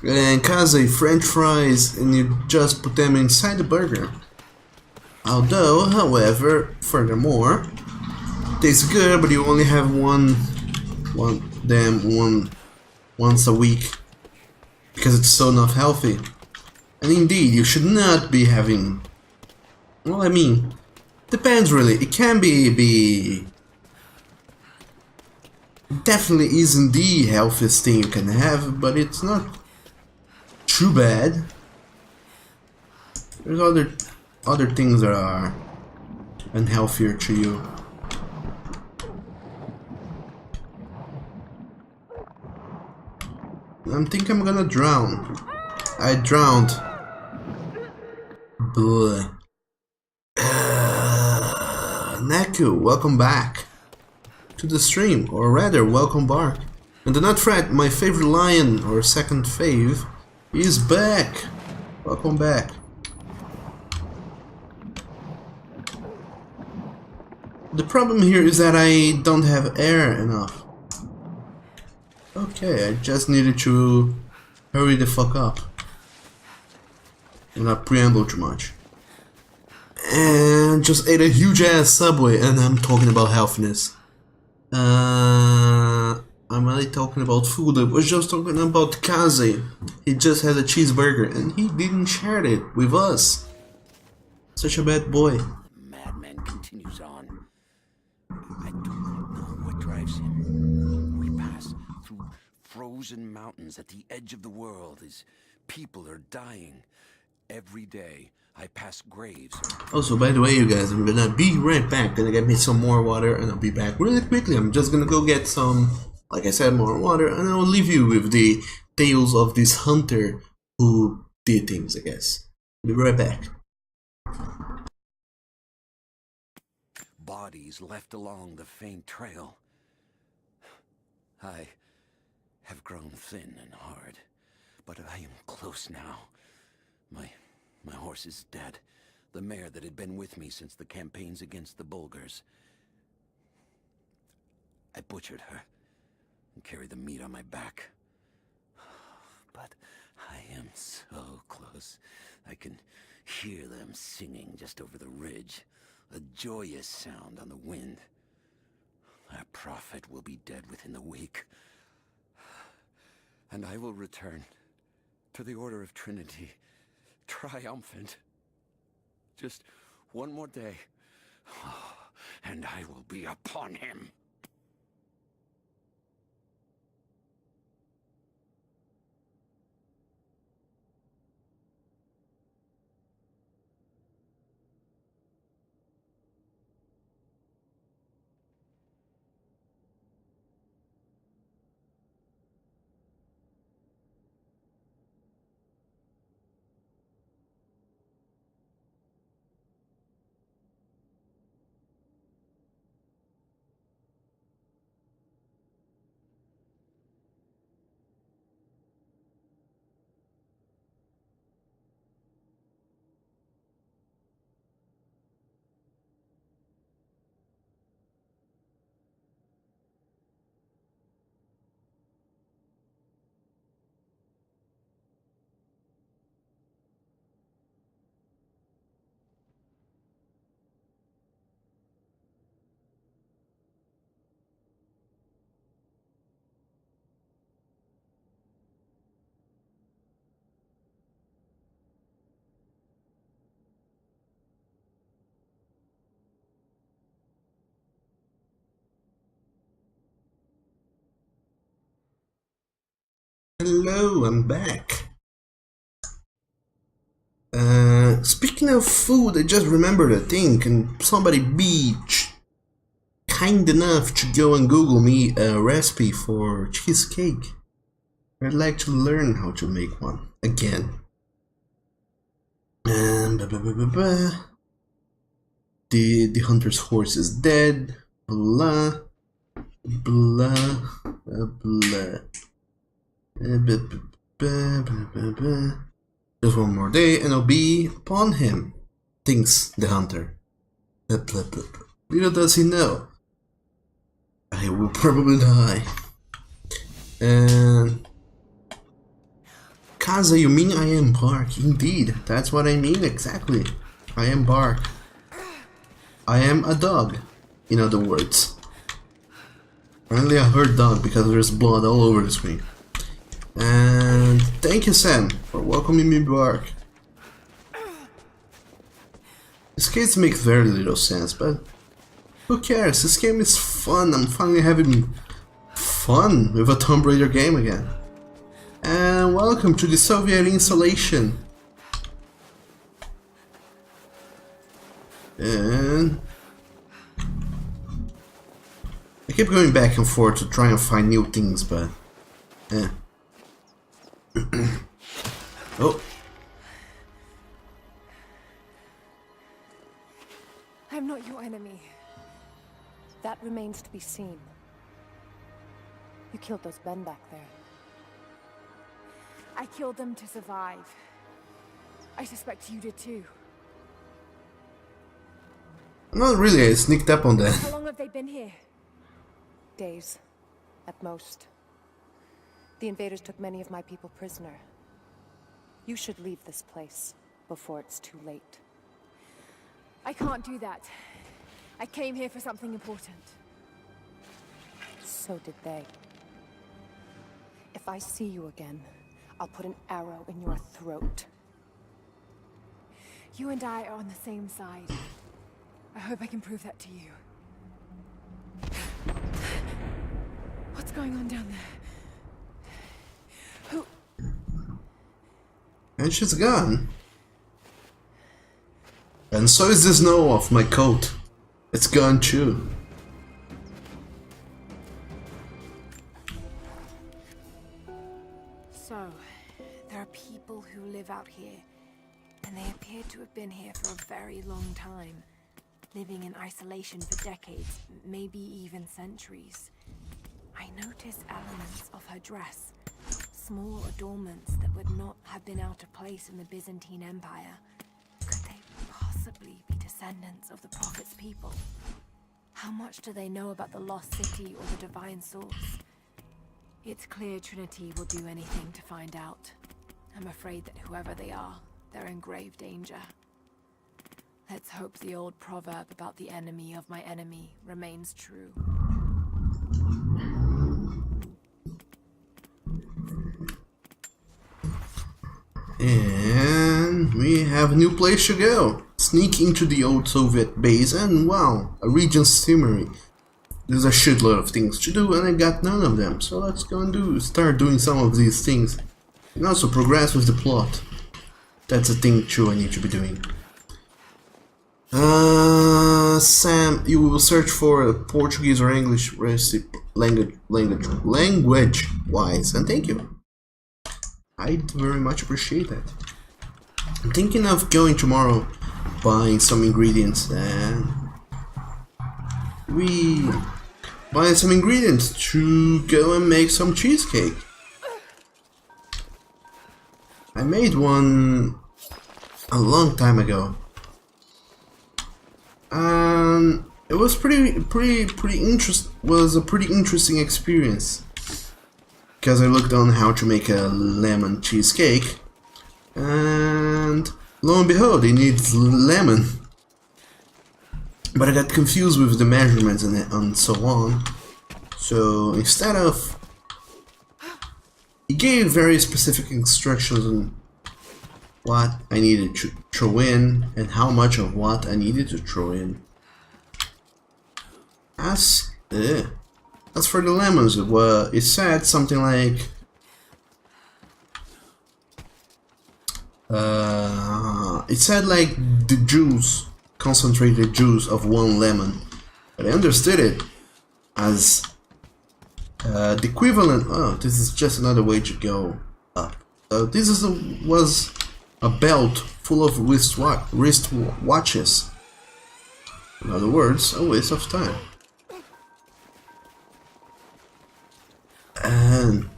And Kaze, French fries, and you just put them inside the burger. Although, however, furthermore, tastes good, but you only have one once a week because it's so not healthy. And indeed, you should not be having. Well, I mean, depends really. It can be definitely isn't the healthiest thing you can have, but it's not too bad. There's other things that are unhealthier to you. I think I'm gonna drown. I drowned. Bleh. Naku, welcome back to the stream, or rather, welcome back. And do not fret, my favorite lion, or second fave, is back. Welcome back. The problem here is that I don't have air enough. Okay, I just needed to hurry the fuck up. And not preamble too much. And just ate a huge ass Subway, and I'm talking about healthiness. I'm really talking about food. I was just talking about Kaze. He just had a cheeseburger, and he didn't share it with us. Such a bad boy. Madman continues on. I do not know what drives him. We pass through frozen mountains at the edge of the world as people are dying. Every day, I pass graves. Also, by the way, you guys, I'm gonna be right back. Gonna get me some more water, and I'll be back really quickly. I'm just gonna go get some, like I said, more water, and I'll leave you with the tales of this hunter who did things, I guess. Be right back. Bodies left along the faint trail. I have grown thin and hard, but I am close now. My horse is dead. The mare that had been with me since the campaigns against the Bulgars. I butchered her and carried the meat on my back. But I am so close. I can hear them singing just over the ridge. A joyous sound on the wind. Our prophet will be dead within the week. And I will return to the Order of Trinity, triumphant. Just one more day, and I will be upon him. Hello, I'm back. Speaking of food, I just remembered a thing. Can somebody be kind enough to go and Google me a recipe for cheesecake? I'd like to learn how to make one again. And the hunter's horse is dead. Blah blah blah. Just one more day and I'll be upon him, thinks the hunter. Little does he know, I will probably die. And Kaza, you mean I am bark? Indeed, that's what I mean exactly. I am bark. I am a dog, in other words. Apparently I heard dog because there's blood all over the screen. And thank you, Sam, for welcoming me back. This case makes very little sense, but who cares? This game is fun. I'm finally having fun with a Tomb Raider game again. And welcome to the Soviet installation. And I keep going back and forth to try and find new things, but oh. I'm not your enemy. That remains to be seen. You killed those men back there. I killed them to survive. I suspect you did too. Not really, I sneaked up on that. How long have they been here? Days, at most. The invaders took many of my people prisoner. You should leave this place before it's too late. I can't do that. I came here for something important. So did they. If I see you again, I'll put an arrow in your throat. You and I are on the same side. I hope I can prove that to you. What's going on down there? Who? And she's gone. And so is the snow off my coat. It's gone too. So, there are people who live out here, and they appear to have been here for a very long time, living in isolation for decades, maybe even centuries. I noticed elements of her dress, small adornments that would not have been out of place in the Byzantine Empire. Could they possibly be descendants of the Prophet's people? How much do they know about the lost city or the divine source? It's clear Trinity will do anything to find out. I'm afraid that whoever they are, they're in grave danger. Let's hope the old proverb about the enemy of my enemy remains true. And we have a new place to go. Sneak into the old Soviet base and wow, a region scenery. There's a shitload of things to do and I got none of them. So let's go and start doing some of these things. And also progress with the plot. That's a thing too I need to be doing. Sam, you will search for a Portuguese or English recipe language wise, and thank you. I very much appreciate that. I'm thinking of going tomorrow, buying some ingredients, and buying some ingredients to go and make some cheesecake. I made one a long time ago. It was pretty interesting experience because I looked on how to make a lemon cheesecake, and lo and behold, it needs lemon. But I got confused with the measurements and so on. So instead of, it gave very specific instructions on what I needed to throw in and how much of what I needed to throw in. As for the lemons, it said something like It said like the juice, concentrated juice of 1 lemon, but I understood it as the equivalent. Oh, this is just another way to go up. So this was a belt full of wrist watches. In other words, a waste of time. And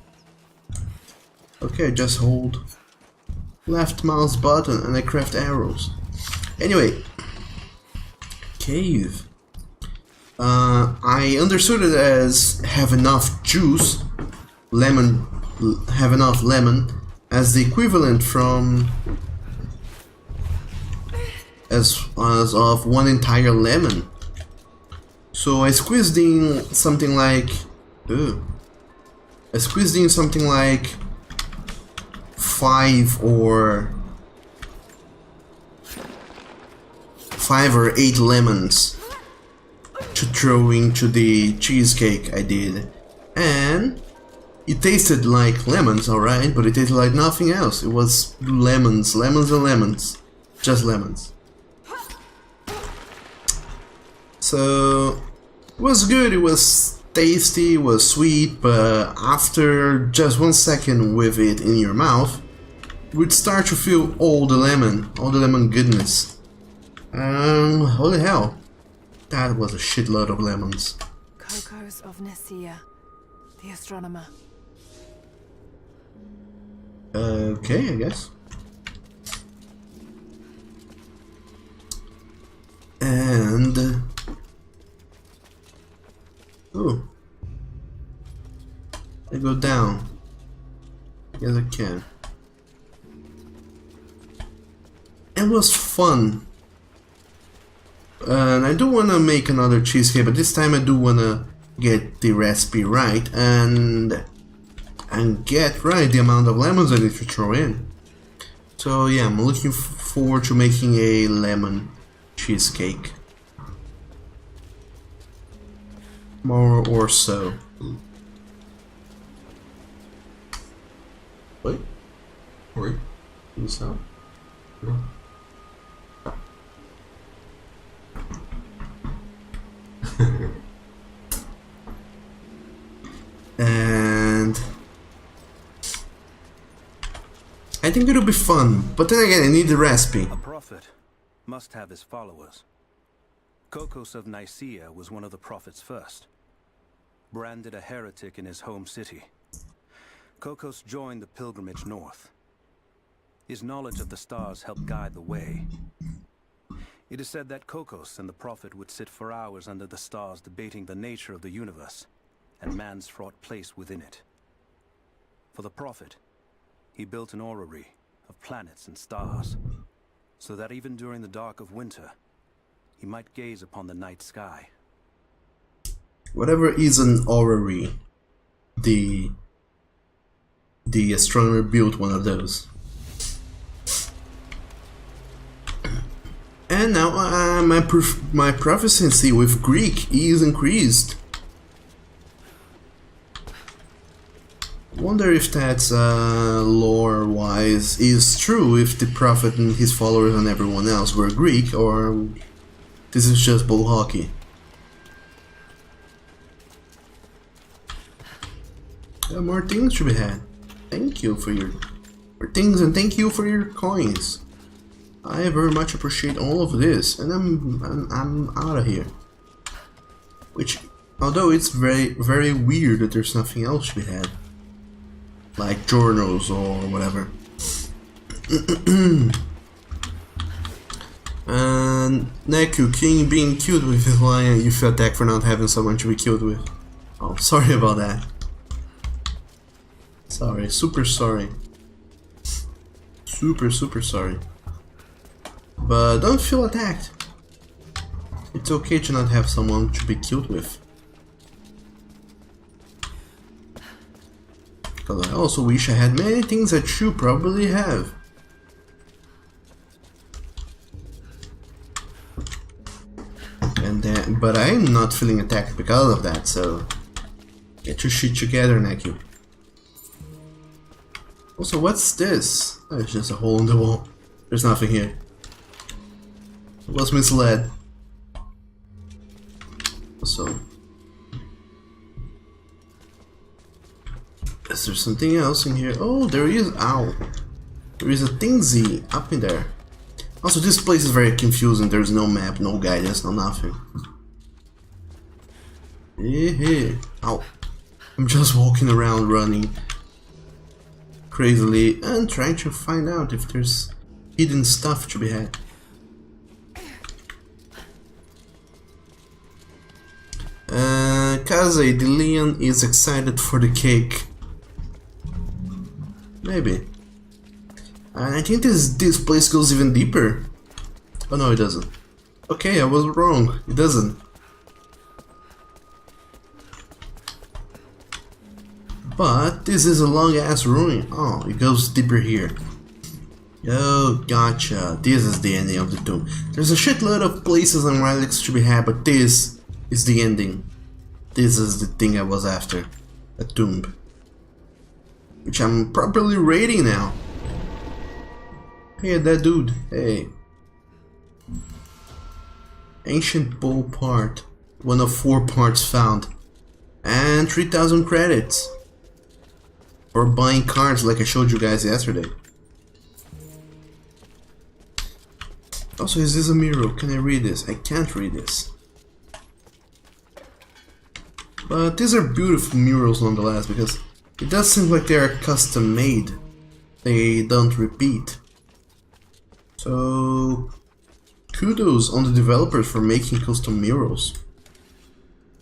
okay, just hold left mouse button and I craft arrows. Anyway, cave. I understood it as have enough juice, have enough lemon as the equivalent from as of 1 entire lemon. So I squeezed in something like 5 or 8 lemons to throw into the cheesecake I did, and it tasted like lemons, alright, but it tasted like nothing else. It was lemons, lemons and lemons, just lemons. So it was good, it was tasty, it was sweet, but after just 1 second with it in your mouth, you would start to feel all the lemon goodness. Holy hell, that was a shitload of lemons. Kokos of Nicaea, the astronomer. Okay, I guess. And oh, I go down. Yes, I can. It was fun. And I do want to make another cheesecake, but this time I do want to get the recipe right and get right the amount of lemons I need to throw in. So yeah, I'm looking forward to making a lemon cheesecake. More or so. Wait. What's that? No. And I think it'll be fun, but then again I need the recipe. A prophet must have his followers. Kokos of Nicaea was one of the prophets first. Branded a heretic in his home city, Kokos joined the pilgrimage north. His knowledge of the stars helped guide the way. It is said that Kokos and the prophet would sit for hours under the stars debating the nature of the universe and man's fraught place within it. For the prophet, he built an orrery of planets and stars, so that even during the dark of winter, he might gaze upon the night sky. Whatever is an orrery, the astronomer built one of those. And now my proficiency with Greek is increased. Wonder if that's lore-wise is true, if the prophet and his followers and everyone else were Greek, or this is just bull hockey. More things to be had. Thank you for your things, and thank you for your coins. I very much appreciate all of this, and I'm out of here. Which, although it's very weird that there's nothing else to be had, like journals or whatever. And Neku, king being killed with his lion, you feel attacked for not having someone to be killed with. Oh, sorry about that. Sorry, super sorry. Super sorry. But don't feel attacked. It's okay to not have someone to be killed with. Because I also wish I had many things that you probably have. And then, but I'm not feeling attacked because of that, so get your shit together, Neku. Also, what's this? Oh, it's just a hole in the wall. There's nothing here. I was misled. So, is there something else in here? Oh, there is. Ow. There is a thingsy up in there. Also, this place is very confusing. There's no map, no guidance, no nothing. Ow. I'm just walking around running crazily and trying to find out if there's hidden stuff to be had. Kaze, the Leon is excited for the cake. Maybe. And I think this place goes even deeper. Oh no, it doesn't. Okay, I was wrong. It doesn't. But this is a long ass ruin. Oh, it goes deeper here. Oh, gotcha. This is the ending of the tomb. There's a shitload of places and relics to be had, but this is the ending. This is the thing I was after. A tomb. Which I'm properly rating now. Hey, that dude. Hey. Ancient bowl part. One of 4 parts found. And 3,000 credits. For buying cards like I showed you guys yesterday. Also, is this a mural? Can I read this? I can't read this. But these are beautiful murals nonetheless, because it does seem like they are custom made. They don't repeat. So, kudos on the developers for making custom murals.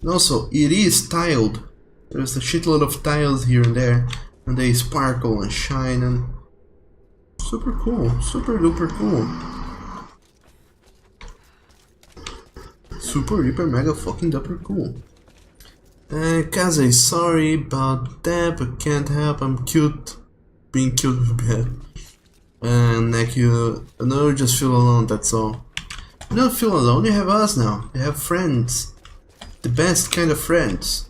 And also, it is tiled. There's a shitload of tiles here and there, and they sparkle and shine, and super cool, super duper cool. Super, hyper, mega fucking duper cool. Kaze, sorry about that, but can't help, I'm cute. Being cute with bad. And Neku, no, just feel alone, that's all. You don't feel alone, you have us now. You have friends. The best kind of friends.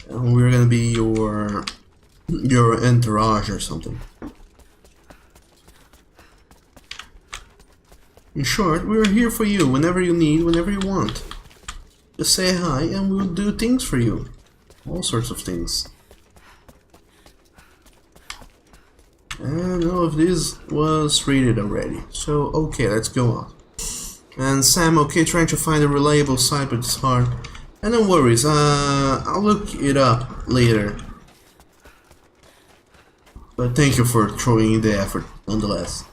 And we're gonna be your entourage or something. In short, we're here for you whenever you need, whenever you want. Just say hi and we'll do things for you. All sorts of things. And all of this was rated already. So, okay, let's go on. And Sam, okay, trying to find a reliable site, but it's hard. And no worries, I'll look it up later. But thank you for throwing in the effort, nonetheless.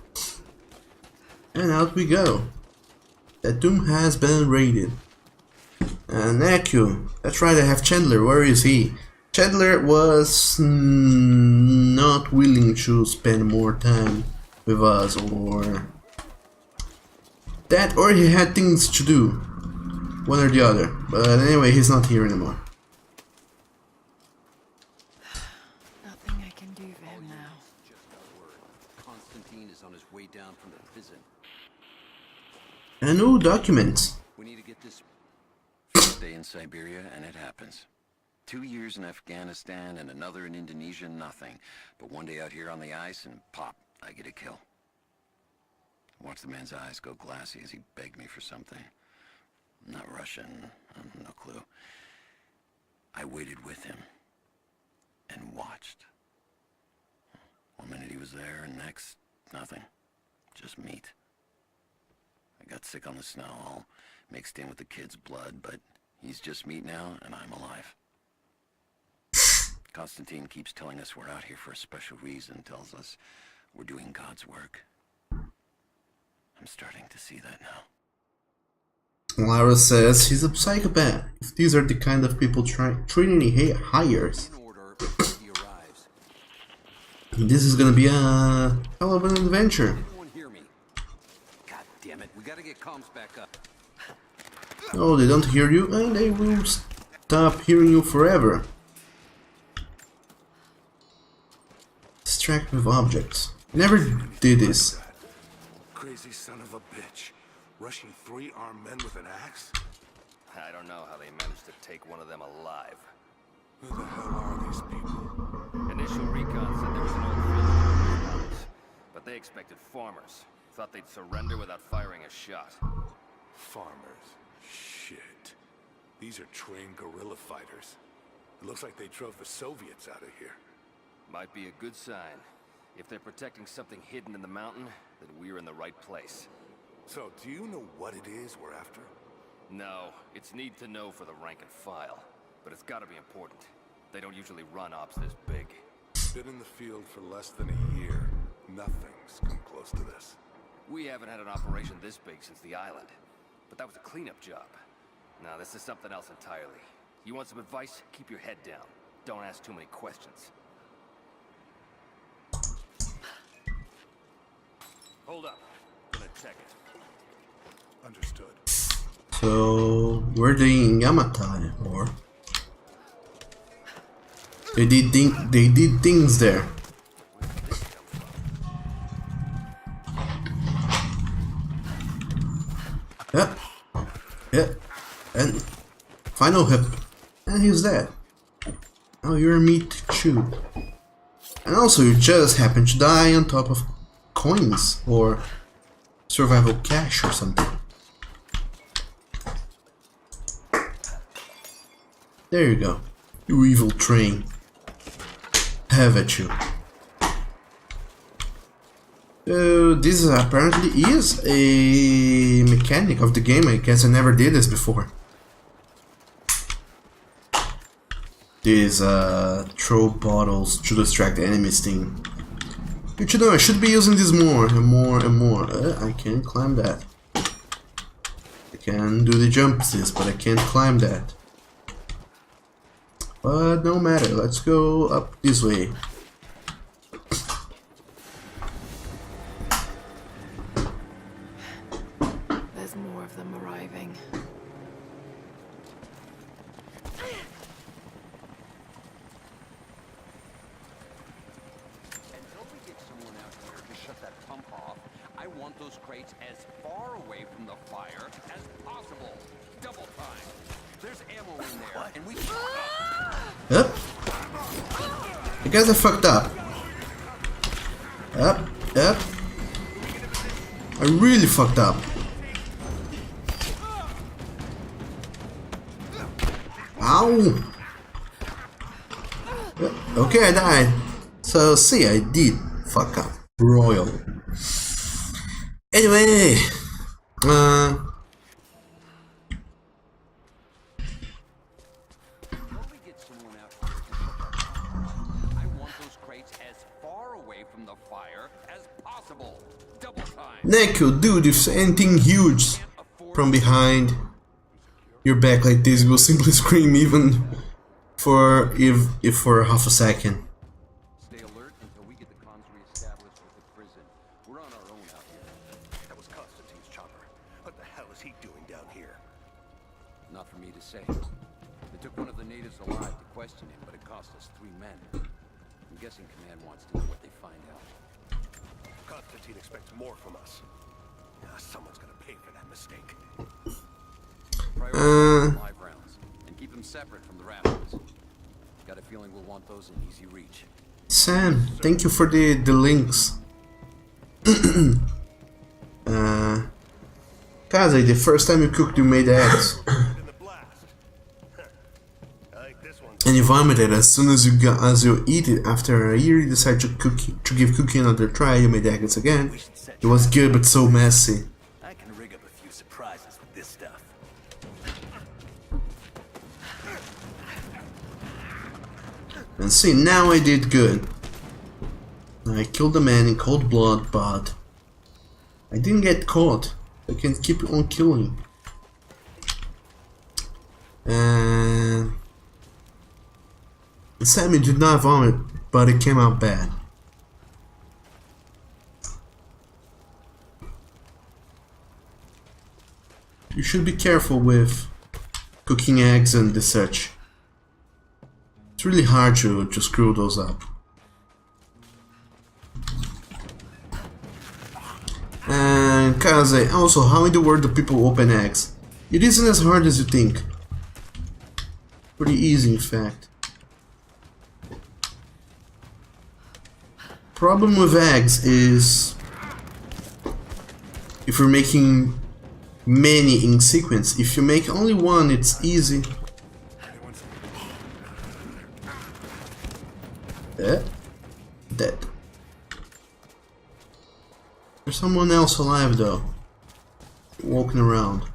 And out we go. That tomb has been raided. And Neku. That's right, I have Chandler. Where is he? Chandler was not willing to spend more time with us, or that, or he had things to do. One or the other. But anyway, he's not here anymore. Nothing I can do for him now. Constantine is on his way down from the prison. And no documents. We need to get this first day in Siberia, and it happens. 2 years in Afghanistan and another in Indonesia, nothing. But one day out here on the ice, and pop, I get a kill. Watch the man's eyes go glassy as he begged me for something. Not Russian, no clue. I waited with him and watched. 1 minute he was there, and next, nothing. Just meat. I got sick on the snow, all mixed in with the kid's blood, but he's just meat now, and I'm alive. Constantine keeps telling us we're out here for a special reason, tells us we're doing God's work. I'm starting to see that now. Lara says he's a psychopath. If these are the kind of people Trinity hires, this is gonna be a hell of an adventure. God damn it, we gotta get comms back up. Oh, they don't hear you, and they will stop hearing you forever. Distract with objects. Never did this. Crazy son of a bitch. Rushing 3 armed men with an axe? I don't know how they managed to take one of them alive. Who the hell are these people? Initial recon said there was an old village in the mountains, but they expected farmers. Thought they'd surrender without firing a shot. Farmers. Shit. These are trained guerrilla fighters. It looks like they drove the Soviets out of here. Might be a good sign. If they're protecting something hidden in the mountain, then we're in the right place. So, do you know what it is we're after? No, it's need to know for the rank and file. But it's gotta be important. They don't usually run ops this big. Been in the field for less than a year. Nothing's come close to this. We haven't had an operation this big since the island. But that was a cleanup job. Now this is something else entirely. You want some advice? Keep your head down. Don't ask too many questions. Hold up. Gonna check it. Understood. So we're doing Yamatai, or they did things there. Yep. Yep. And final hip. And he's dead. Now you're meat to chew. And also you just happen to die on top of coins or survival cash or something. There you go. You evil train. Have at you. This apparently is a mechanic of the game. I guess I never did this before. These throw bottles to distract enemies thing. But you know, I should be using this more and more and more. I can't climb that. I can do the jumps, but I can't climb that. But no matter, let's go up this way. There's more of them arriving. Until we get someone out here to shut that pump off, I want those crates as far away from the fire as possible. Double time. There's ammo in there, and we... Yep. You guys are fucked up. Yep, yep. I really fucked up. Ow! Yep. Okay, I died. So, see, I did fuck up. Royal. Anyway, Neko, dude, if anything huge from behind your back like this, you will simply scream even for if for half a second. Stay alert until we get the comms reestablished with the prison. We're on our own out here. That was Constantine's chopper. What the hell is he doing down here? Not for me to say. They took one of the natives alive to question him, but it cost us 3 men. I'm guessing Command wants to know what they find out. Constantine expects more from us. Someone's gonna pay for that mistake. Prioritize live rounds and keep them separate from the rations. Got a feeling we'll want those in easy reach. Sam, thank you for the links. Kaze, the first time you cooked, you made eggs. And you vomited as soon as you eat it. After a year, you decide to give cooking another try. You made eggs again. It was good, but so messy. I can rig up a few surprises with this stuff. And see, now I did good. I killed a man in cold blood, but I didn't get caught. I can keep on killing. And Sammy did not vomit, but it came out bad. You should be careful with cooking eggs and the such. It's really hard to screw those up. And Kaze, also, how in the world do people open eggs? It isn't as hard as you think. Pretty easy, in fact. Problem with eggs is if you're making many in sequence. If you make only one, it's easy. Dead. There's someone else alive though, walking around.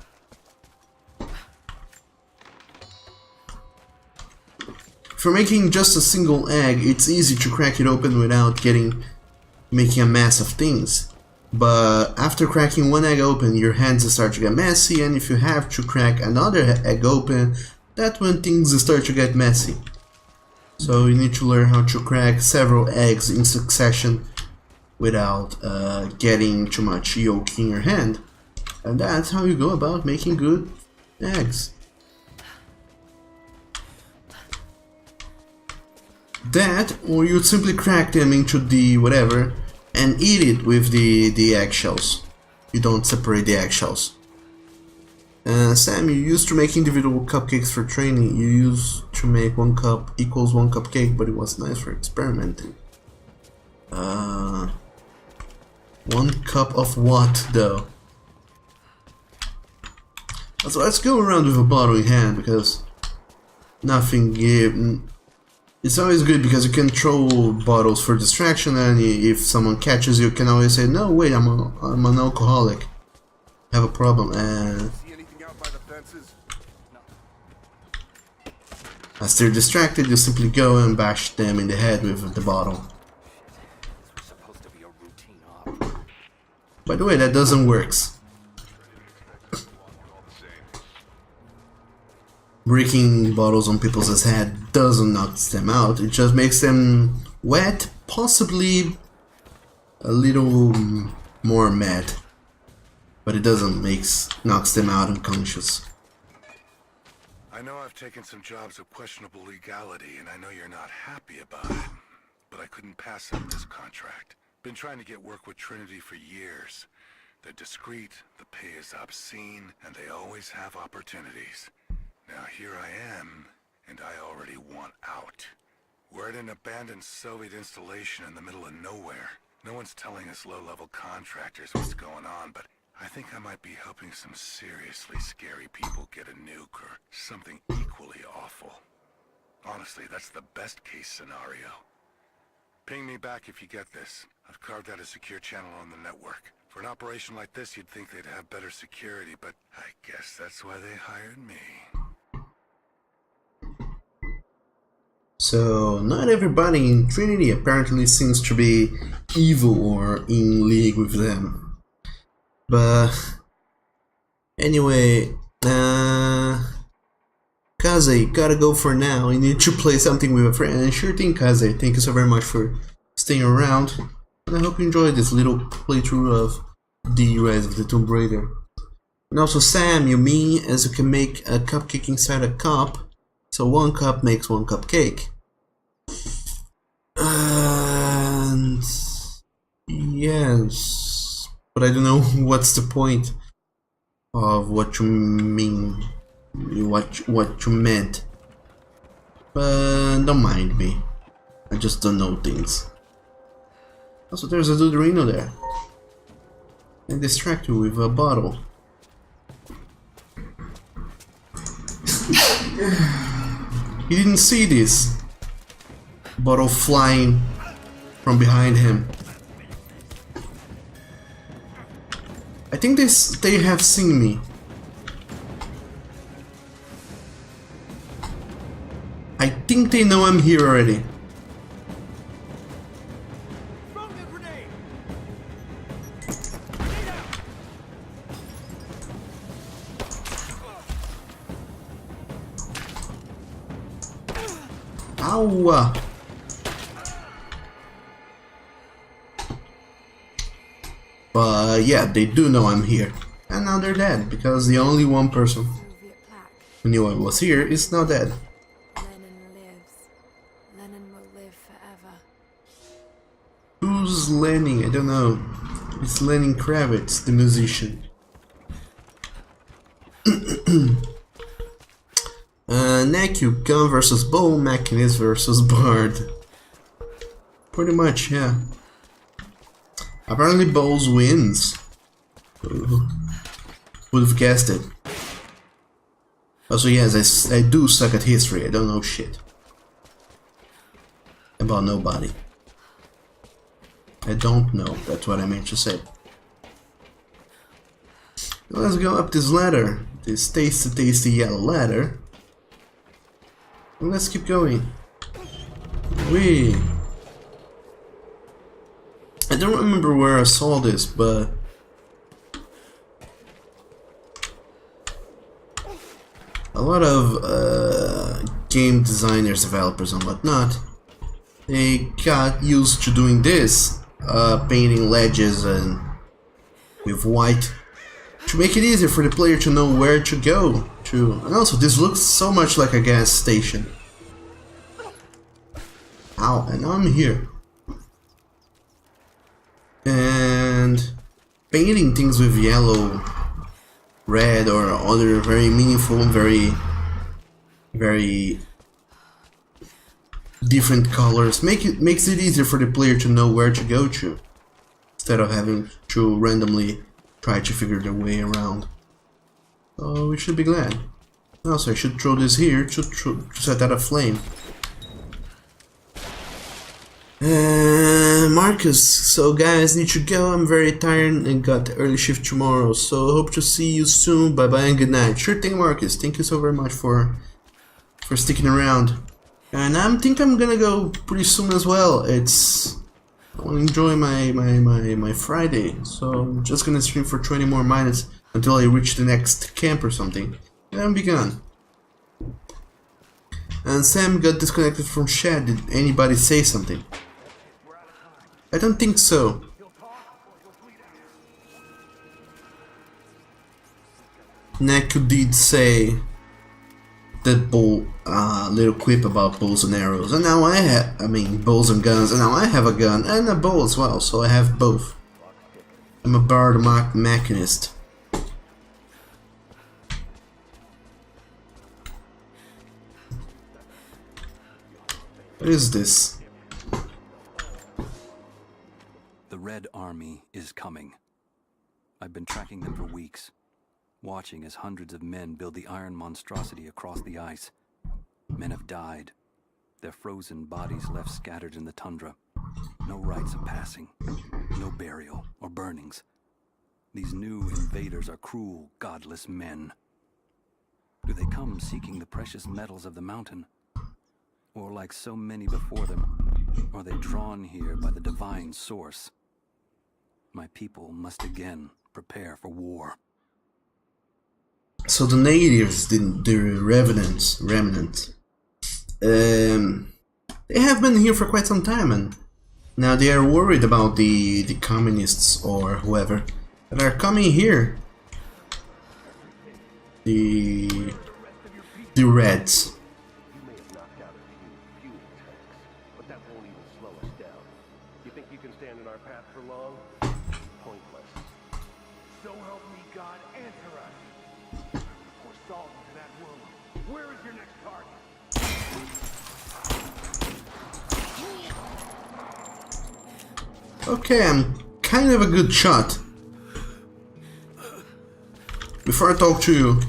If you're making just a single egg, it's easy to crack it open without making a mess of things. But after cracking one egg open, your hands start to get messy, and if you have to crack another egg open, that's when things start to get messy. So you need to learn how to crack several eggs in succession without getting too much yolk in your hand. And that's how you go about making good eggs. That, or you simply crack them into the whatever and eat it with the eggshells. You don't separate the eggshells. Sam, you used to make individual cupcakes for training. You used to make 1 cup equals 1 cupcake, but it was nice for experimenting. 1 cup of what, though? So let's go around with a bottle in hand, because nothing gives. It's always good because you can throw bottles for distraction, and if someone catches you, can always say, "No, wait, I'm an alcoholic. I have a problem." As they're distracted, you simply go and bash them in the head with the bottle. By the way, that doesn't work. Breaking bottles on people's head doesn't knock them out, it just makes them wet, possibly a little more mad. But it doesn't knocks them out unconscious. I know I've taken some jobs of questionable legality, and I know you're not happy about it, but I couldn't pass up this contract. Been trying to get work with Trinity for years. They're discreet, the pay is obscene, and they always have opportunities. Now here I am, and I already want out. We're at an abandoned Soviet installation in the middle of nowhere. No one's telling us low-level contractors what's going on, but I think I might be helping some seriously scary people get a nuke or something equally awful. Honestly, that's the best-case scenario. Ping me back if you get this. I've carved out a secure channel on the network. For an operation like this, you'd think they'd have better security, but I guess that's why they hired me. So, not everybody in Trinity apparently seems to be evil or in league with them. But anyway, Kaze, gotta go for now. You need to play something with a friend. And sure thing, Kaze. Thank you so very much for staying around. And I hope you enjoyed this little playthrough of the Rise of the Tomb Raider. And also, Sam, you mean as you can make a cupcake inside a cup. So 1 cup makes 1 cupcake. And yes, but I don't know what's the point of what you mean, what you meant. But don't mind me. I just don't know things. Also, there's a Dudorino there. And distract you with a bottle. He didn't see this bottle flying from behind him. I think they have seen me. I think they know I'm here already. Ow! But yeah, they do know I'm here. And now they're dead, because the only one person who knew I was here is now dead. Lenin lives. Lenin will live forever. Who's Lenny? I don't know. It's Lenny Kravitz, the musician. Neku, gun versus bow, Machinist versus bard. Pretty much, yeah. Apparently Bowles wins. Would have guessed it. Also, yes, I do suck at history. I don't know shit about nobody. I don't know. That's what I meant to say. Let's go up this ladder. This tasty yellow ladder. And let's keep going. I don't remember where I saw this, but a lot of game designers, developers and whatnot, they got used to doing this, painting ledges and with white to make it easier for the player to know where to go to. And also, this looks so much like a gas station. Ow, and now I'm here. And painting things with yellow, red, or other very meaningful, very different colors makes it easier for the player to know where to go to, instead of having to randomly try to figure their way around. So we should be glad. Also, I should throw this here to set out a flame. Marcus, so guys, need to go. I'm very tired and got the early shift tomorrow, so hope to see you soon. Bye bye and good night. Sure thing, Marcus. Thank you so very much for sticking around. And I think I'm gonna go pretty soon as well. I want to enjoy my Friday, so I'm just gonna stream for 20 more minutes until I reach the next camp or something, and I'll be gone. And Sam got disconnected from chat. Did anybody say something? I don't think so. Neku did say that little quip about bows and arrows, and now bows and guns, and now I have a gun and a bow as well, so I have both. I'm a bard mechanist. What is this? The Red Army is coming. I've been tracking them for weeks, watching as hundreds of men build the iron monstrosity across the ice. Men have died, their frozen bodies left scattered in the tundra. No rites of passing, no burial or burnings. These new invaders are cruel, godless men. Do they come seeking the precious metals of the mountain? Or like so many before them, are they drawn here by the divine source? My people must again prepare for war. So the natives, the remnants, they have been here for quite some time, and now they are worried about the communists or whoever that are coming here. The Reds. Okay, I'm kind of a good shot. Before I talk to you,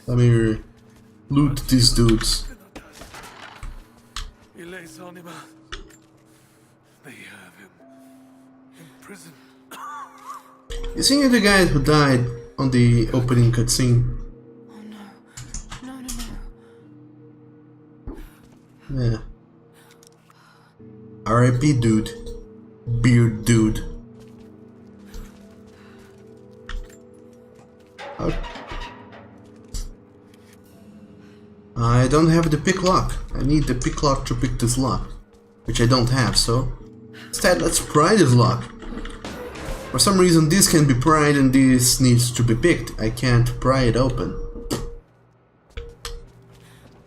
let me loot these dudes. They have him in prison. Is he the guy who died on the opening cutscene? Oh no. No. Yeah. R.I.P. dude. Beard dude. Okay. I don't have the pick lock. I need the pick lock to pick this lock, which I don't have, so instead let's pry this lock. For some reason this can be pried and this needs to be picked. I can't pry it open.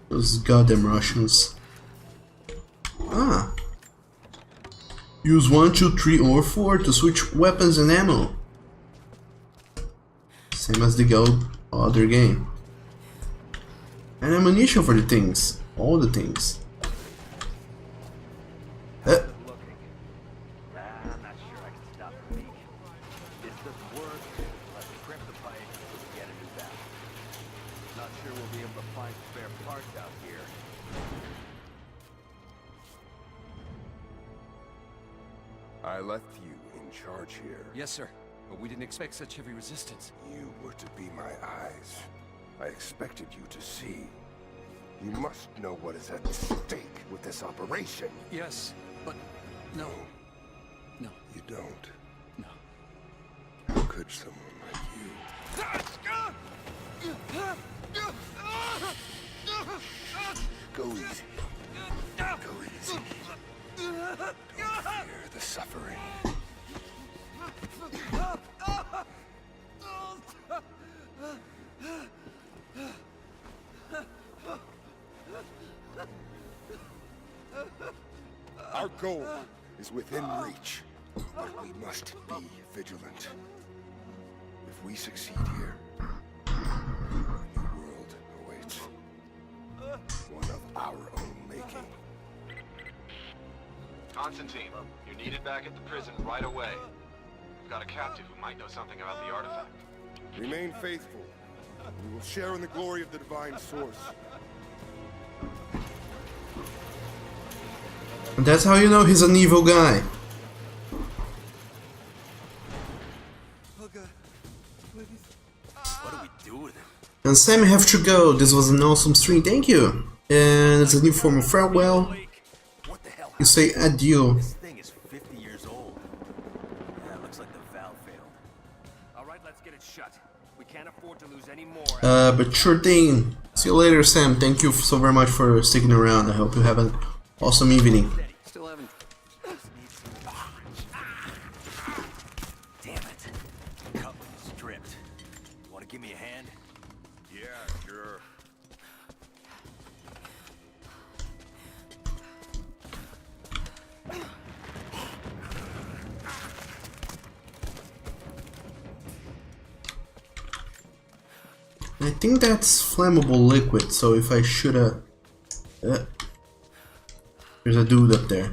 Those goddamn Russians. Ah. Use 1, 2, 3 or 4 to switch weapons and ammo. Same as the other game. And ammunition for the things. All the things. I left you in charge here. Yes, sir. But we didn't expect such heavy resistance. You were to be my eyes. I expected you to see. You must know what is at stake with this operation. Yes, but no. No. You don't. No. How could someone like you? Go easy. Go easy. Don't fear the suffering. Our goal is within reach, but we must be vigilant. If we succeed here, a new world awaits. One of our own making. Constantine, you're needed back at the prison right away. We've got a captive who might know something about the artifact. Remain faithful. We will share in the glory of the divine source. And that's how you know he's an evil guy. What do we do with him? And Sam, you have to go. This was an awesome stream. Thank you. And it's a new form of farewell. You say adieu. This thing is 50 years old. Yeah, it looks like the valve failed. All right, let's get it shut. We can't afford to lose any more. But sure thing. See you later, Sam. Thank you so very much for sticking around. I hope you have an awesome evening. Still haven't. Damn it. Cutlass stripped. You want to give me a hand? Yeah, sure. I think that's flammable liquid, so if I should have... there's a dude up there.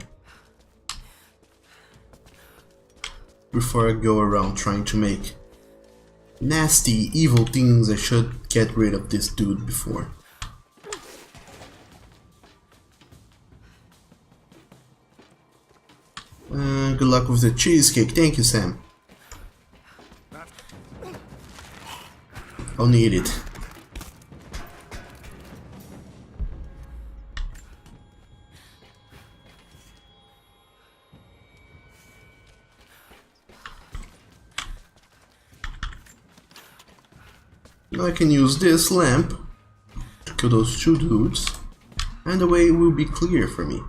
Before I go around trying to make nasty, evil things, I should get rid of this dude before. Good luck with the cheesecake. Thank you, Sam. I'll need it. Now I can use this lamp to kill those two dudes, and the way will be clear for me.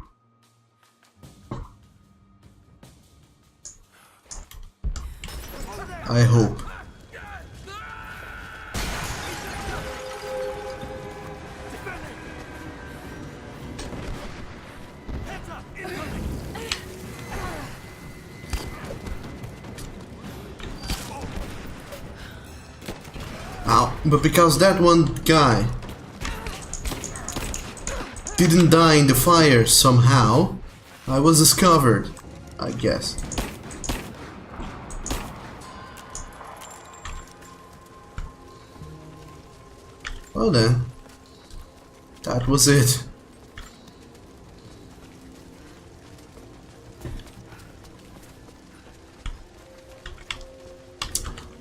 I hope. Ow. But because that one guy didn't die in the fire somehow, I was discovered, I guess. Well then, that was it.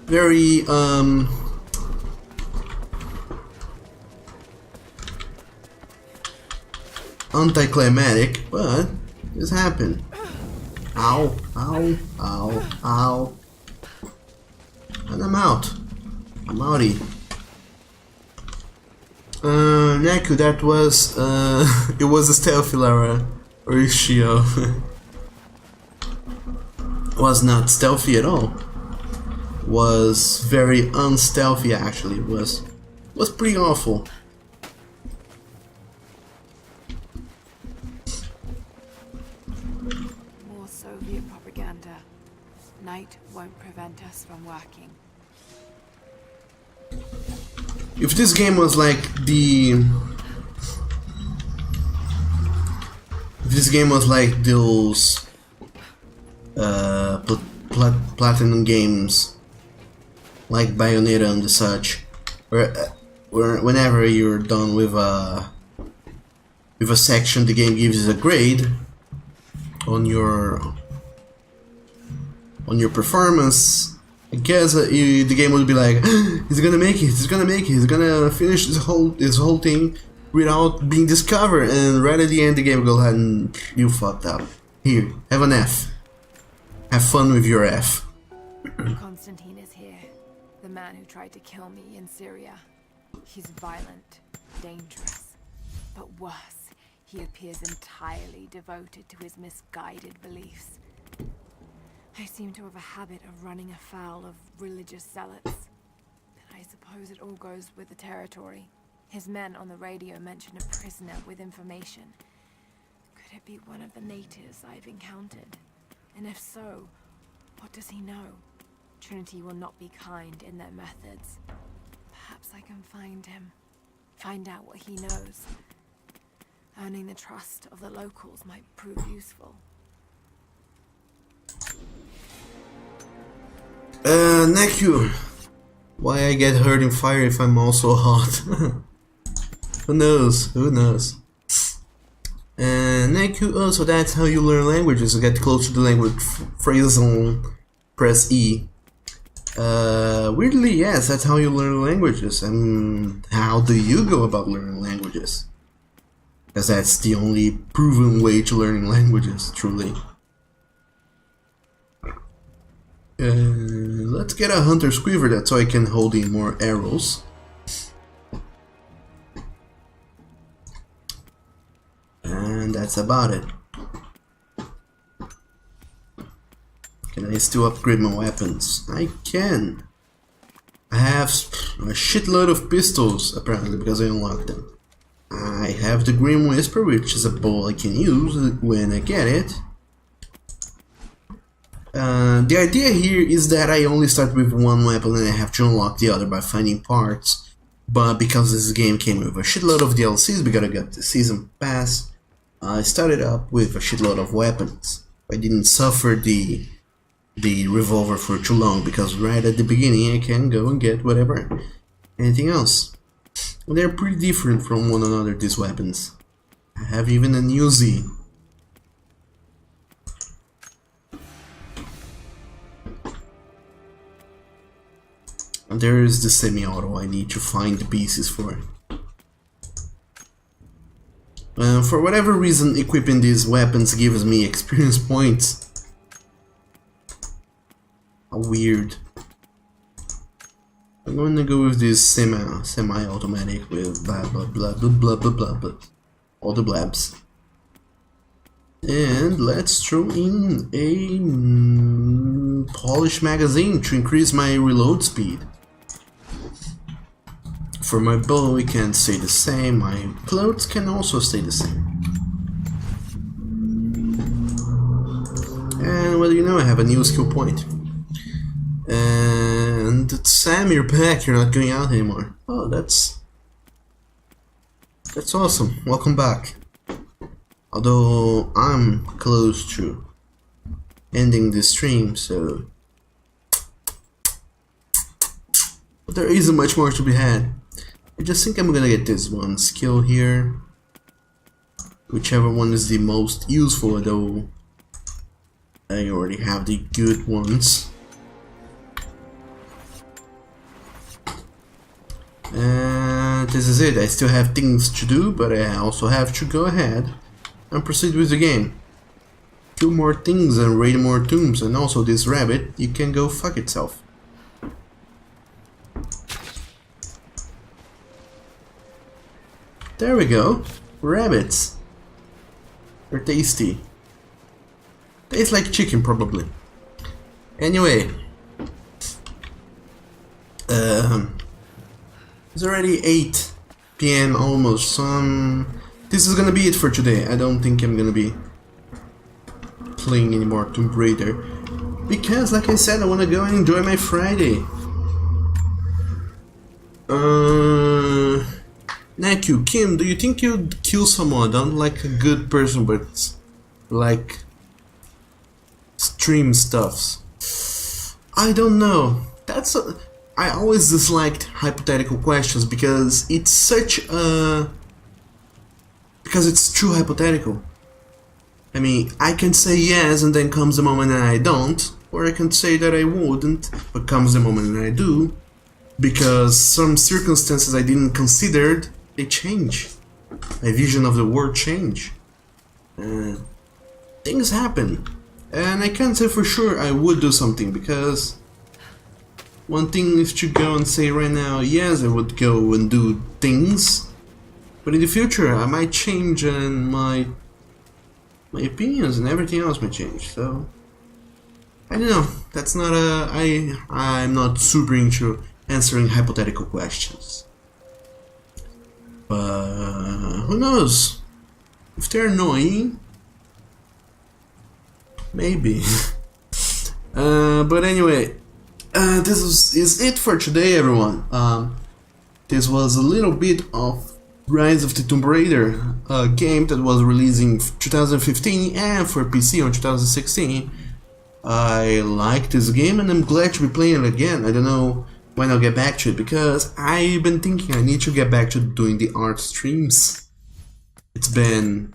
Very, anticlimactic, but this happened. Ow, ow, ow, ow. And I'm out. I'm outie. Naku, that was, it was a stealthy Lara. Ratio. Was not stealthy at all. Was very unstealthy actually. Was pretty awful. More Soviet propaganda. Night won't prevent us from working. If this game was like the... If this game was like those Platinum games, like Bayonetta and such, where whenever you're done with a section, the game gives you a grade on your on your performance, I guess the game would be like, he's gonna make it, he's gonna make it, he's gonna finish this whole thing without being discovered, and right at the end the game will go ahead and you fucked up. Here, have an F. Have fun with your F. Constantine is here, the man who tried to kill me in Syria. He's violent, dangerous, but worse, he appears entirely devoted to his misguided beliefs. I seem to have a habit of running afoul of religious zealots. But I suppose it all goes with the territory. His men on the radio mentioned a prisoner with information. Could it be one of the natives I've encountered? And if so, what does he know? Trinity will not be kind in their methods. Perhaps I can find him. Find out what he knows. Earning the trust of the locals might prove useful. Neku, why I get hurt in fire if I'm also hot? Who knows? Who knows? Neku, oh, so that's how you learn languages. You get close to the language phrases and press E. Weirdly, yes, that's how you learn languages. And how do you go about learning languages? Because that's the only proven way to learning languages, truly. Let's get a hunter squiver that so I can hold in more arrows. And that's about it. Can I still upgrade my weapons? I can. I have a shitload of pistols apparently because I unlocked them. I have the Grim Whisper, which is a bow I can use when I get it. The idea here is that I only start with one weapon and I have to unlock the other by finding parts. But because this game came with a shitload of DLCs, we gotta get the season pass. I started up with a shitload of weapons. I didn't suffer the revolver for too long because right at the beginning I can go and get whatever, anything else. They're pretty different from one another, these weapons. I have even an Uzi. And there is the semi-auto I need to find the pieces for. For whatever reason, equipping these weapons gives me experience points. How weird. I'm going to go with this semi-automatic with blah blah blah blah blah blah blah blah. All the blabs. And let's throw in a polish magazine to increase my reload speed. For my bow it can stay the same, my clothes can also stay the same. And well, you know, I have a new skill point. And Sam, you're back, you're not going out anymore. Oh, that's awesome, welcome back. Although I'm close to ending the stream, so but there isn't much more to be had. I just think I'm gonna get this one skill here, whichever one is the most useful, although I already have the good ones. And this is it. I still have things to do, but I also have to go ahead and proceed with the game. Kill more things and raid more tombs, and also this rabbit, you can go fuck itself. There we go. Rabbits. They're tasty. Tastes like chicken, probably. Anyway. It's already 8 PM almost, so this is gonna be it for today. I don't think I'm gonna be playing any more Tomb Raider. Because, like I said, I wanna go and enjoy my Friday. Neku, Kim, do you think you'd kill someone? Not like a good person, but like stream stuffs. I don't know. I always disliked hypothetical questions because it's such a... because it's too hypothetical. I mean, I can say yes and then comes the moment and I don't. or I can say that I wouldn't, but comes the moment and I do, because some circumstances I didn't consider, they change. My vision of the world change. Things happen, and I can't say for sure I would do something, because one thing is to go and say right now, yes, I would go and do things, but in the future I might change and my opinions and everything else might change. So I don't know. That's not I'm not super into answering hypothetical questions. But who knows? If they're annoying, maybe. But anyway, this is it for today, everyone. This was a little bit of Rise of the Tomb Raider, a game that was released in 2015 and for PC on 2016. I like this game and I'm glad to be playing it again. I don't know when I'll get back to it, because I've been thinking I need to get back to doing the art streams. It's been...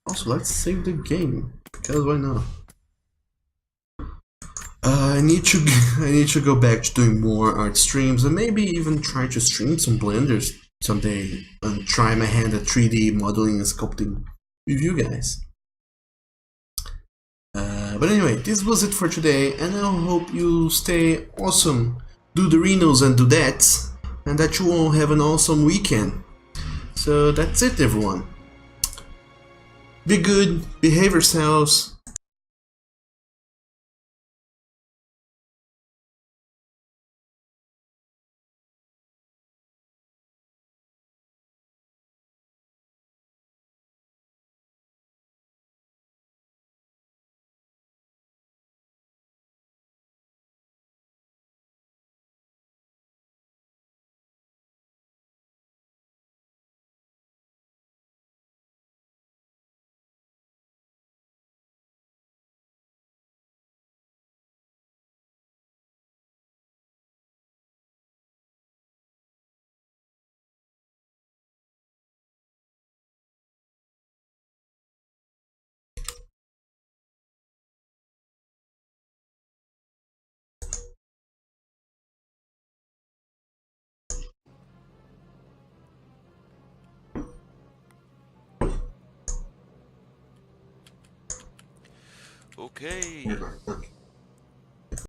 Also, let's save the game, because why not? I need to go back to doing more art streams and maybe even try to stream some blenders someday and try my hand at 3D modeling and sculpting with you guys. But anyway, this was it for today, and I hope you stay awesome, do the renos and do that, and that you all have an awesome weekend. So that's it, everyone. Be good, behave yourselves. Okay.